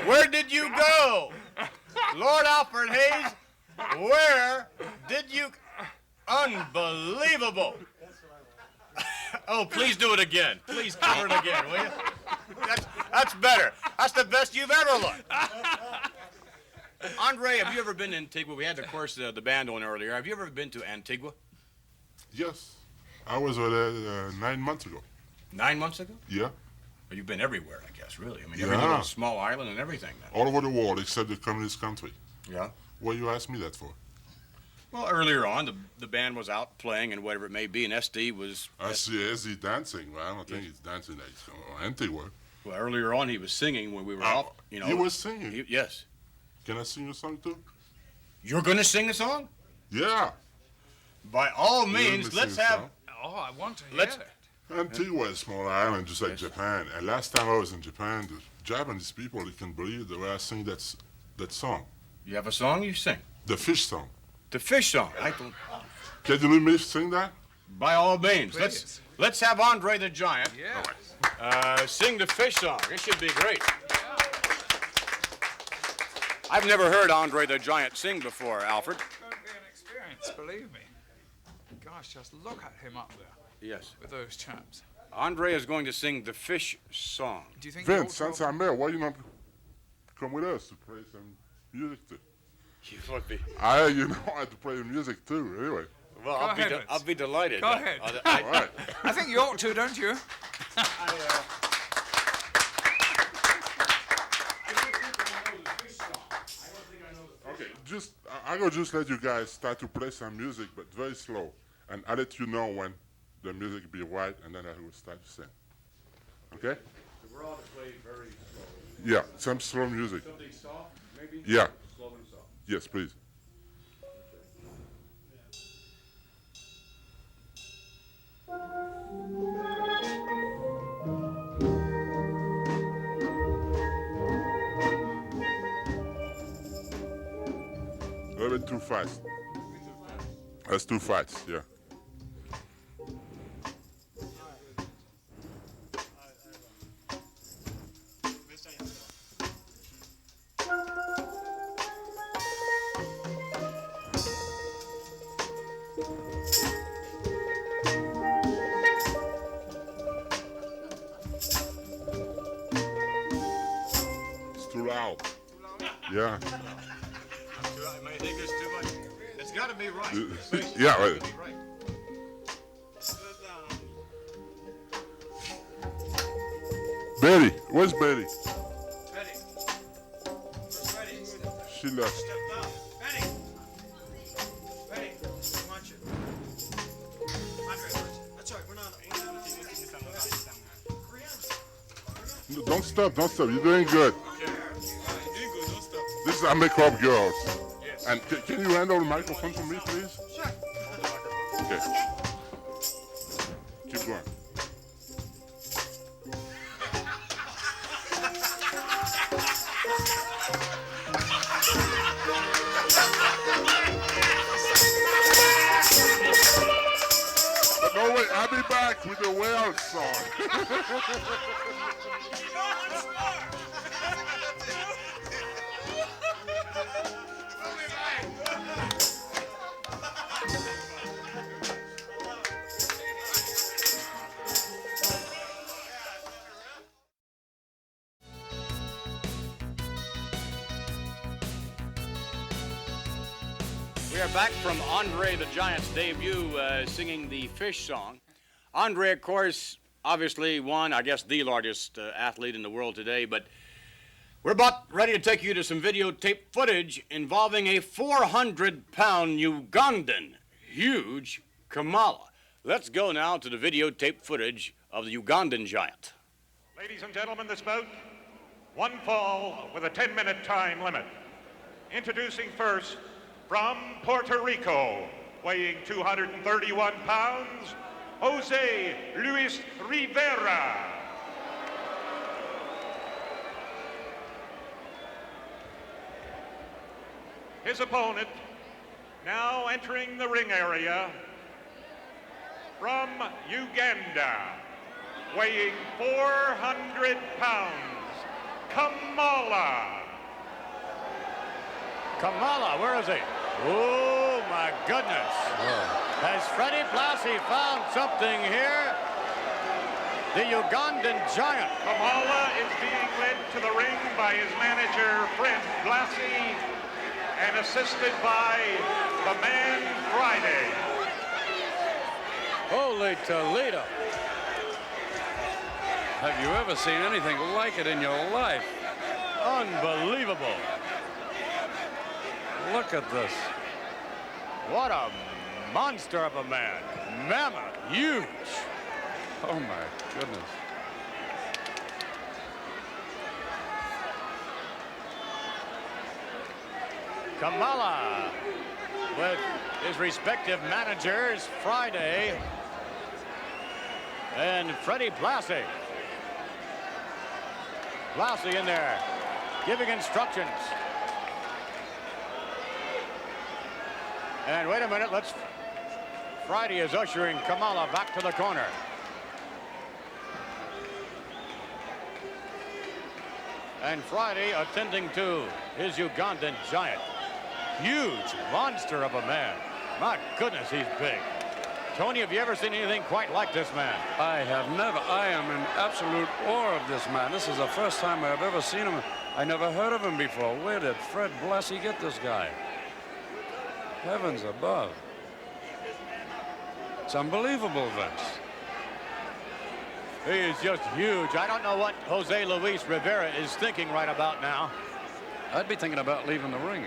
Where did you go? Lord Alfred Hayes, where did you... Unbelievable. Oh, please do it again. Please cover it again, will you? That's better. That's the best you've ever looked. Andre, have you ever been to Antigua? We had, of course, the band on earlier. Have you ever been to Antigua? Yes. I was there 9 months ago. 9 months ago? Yeah. Well, you've been everywhere, I guess, really. I mean, Yeah. every little small island and everything. Then. All over the world except the communist country. Yeah. What you asked me that for? Well, earlier on, the band was out playing and whatever it may be, and SD was... I see SD dancing. Well, I don't think he's dancing at Antigua. Well, earlier on, he was singing when we were out, you know. He was singing? Yes. Can I sing a song, too? You're going to sing a song? Yeah. By all means, let's have... Oh, I want to hear it. Antigua is a small island, just like Japan. And last time I was in Japan, the Japanese people, they can believe the way I sing that song. You have a song you sing? The fish song. The fish song. I don't... Can you let me sing that? By all means. Let's have Andre the Giant sing the fish song. It should be great. I've never heard Andre the Giant sing before, Alfred. It's going to be an experience, believe me. Gosh, just look at him up there. Yes. With those chaps. Andre is going to sing the fish song. Do you think Vince, since I'm there, why you not come with us to play some music too? You would be. I have to play the music too, anyway. Well, I'll be delighted. Go ahead. All right. I think you ought to, don't you? Okay, I will just let you guys start to play some music, but very slow. And I'll let you know when the music be right, and then I will start to sing. Okay? So we're all to play very slow. Yeah, some slow music. Something soft, maybe? Yeah. Slow and soft. Yes, please. 'A little bit too fast. That's too fast, yeah. It's too loud. Yeah. I might think it's too much. It's got to be right. Yeah, right. Betty, where's Betty? Betty. Where's Betty? She left. Betty. Betty, I want you. Andre, that's all right. We're not. No, don't stop. You're doing good. This is our makeup girls. Yes. And can you handle the microphone for me, please? Sure. Okay. Keep going. But no, wait, I'll be back with the whale song. We are back from Andre the Giant's debut singing the fish song. Andre, of course, obviously one, I guess, the largest athlete in the world today, but we're about ready to take you to some videotape footage involving a 400-pound Ugandan, huge Kamala. Let's go now to the videotape footage of the Ugandan giant. Ladies and gentlemen, this bout, one fall with a 10-minute time limit. Introducing first, from Puerto Rico, weighing 231 pounds, Jose Luis Rivera. His opponent, now entering the ring area, from Uganda, weighing 400 pounds, Kamala. Kamala, where is he? Oh, my goodness. Has Freddie Blassie found something here? The Ugandan giant. Kamala is being led to the ring by his manager, Fred Blassie, and assisted by the man Friday. Holy Toledo. Have you ever seen anything like it in your life? Unbelievable. Look at this. What a monster of a man. Mammoth, huge. Oh, my goodness. Kamala with his respective managers, Friday and Freddie Blassie. Blassie in there, giving instructions. And wait a minute, Friday is ushering Kamala back to the corner. And Friday attending to his Ugandan giant. Huge monster of a man. My goodness, he's big. Tony, have you ever seen anything quite like this man? I have never. I am in absolute awe of this man. This is the first time I've ever seen him. I never heard of him before. Where did Fred Blassie get this guy? Heavens above. It's unbelievable, Vince. He is just huge. I don't know what Jose Luis Rivera is thinking right about now. I'd be thinking about leaving the ring.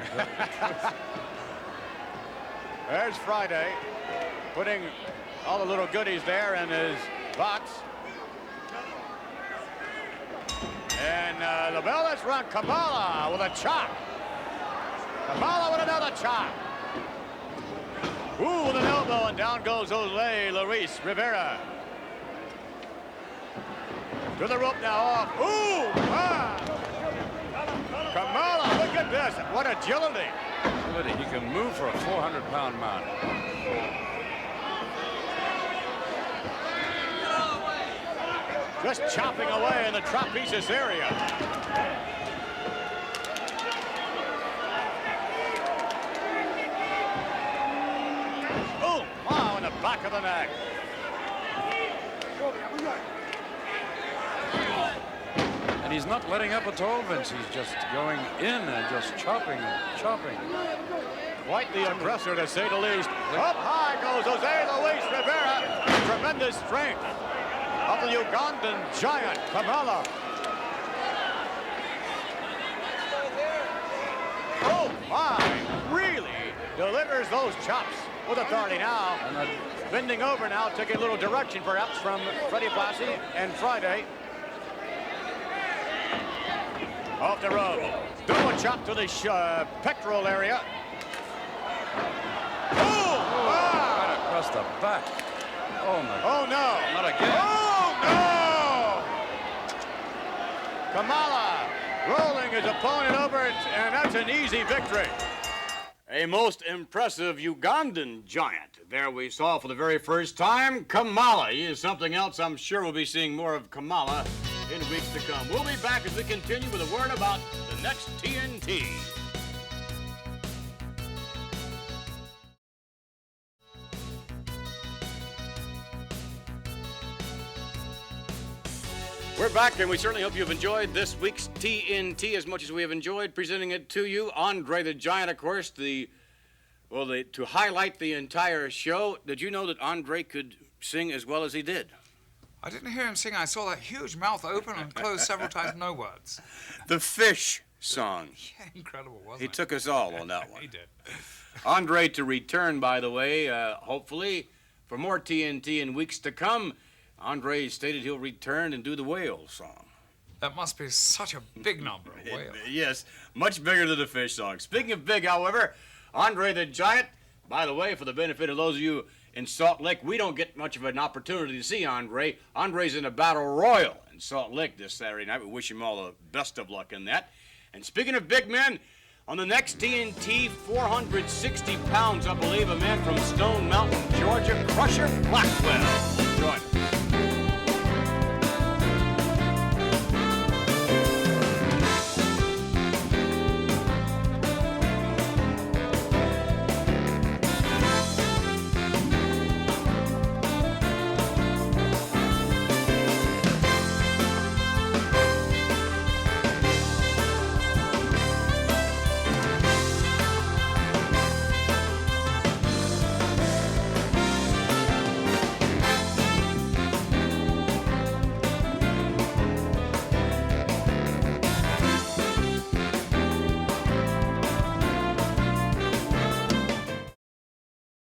There's Friday, putting all the little goodies there in his box. And the bell is rung. Kamala with a chop. Kamala with another chop. Ooh, with an elbow, and down goes Jose Luis Rivera. To the rope now off. Ooh! Ah! Kamala, look at this. What agility. He can move for a 400-pound man. Just chopping away in the trapezius area. Oh, wow, in the back of the neck. And he's not letting up at all, Vince. He's just going in and just chopping and chopping. Quite the aggressor, to say the least. Up high goes Jose Luis Rivera. Tremendous strength of the Ugandan giant, Kamala. Oh, my, really delivers those chops with authority now. And bending over now, taking a little direction perhaps from Freddie Blassie and Friday. Off the rope. Double chop to the pectoral area. Oh! Wow. Right across the back. Oh, my. Oh, no. Not again. Oh, no! Kamala rolling his opponent over, and that's an easy victory. A most impressive Ugandan giant. There we saw for the very first time Kamala. He is something else. I'm sure we'll be seeing more of Kamala in weeks to come. We'll be back as we continue with a word about the next TNT. We're back, and we certainly hope you've enjoyed this week's TNT as much as we have enjoyed presenting it to you. Andre the Giant, of course, to highlight the entire show. Did you know that Andre could sing as well as he did? I didn't hear him sing. I saw that huge mouth open and close several times, no words. The Fish song. Yeah, incredible, wasn't it? He took us all on that one. He did. Andre to return, by the way, hopefully, for more TNT in weeks to come. Andre stated he'll return and do the Whale song. That must be such a big number, a whale. Yes, much bigger than the Fish song. Speaking of big, however, Andre the Giant, by the way, for the benefit of those of you in Salt Lake, we don't get much of an opportunity to see Andre. Andre's in a battle royal in Salt Lake this Saturday night. We wish him all the best of luck in that. And speaking of big men, on the next TNT, 460 pounds, I believe, a man from Stone Mountain, Georgia, Crusher Blackwell. Join us.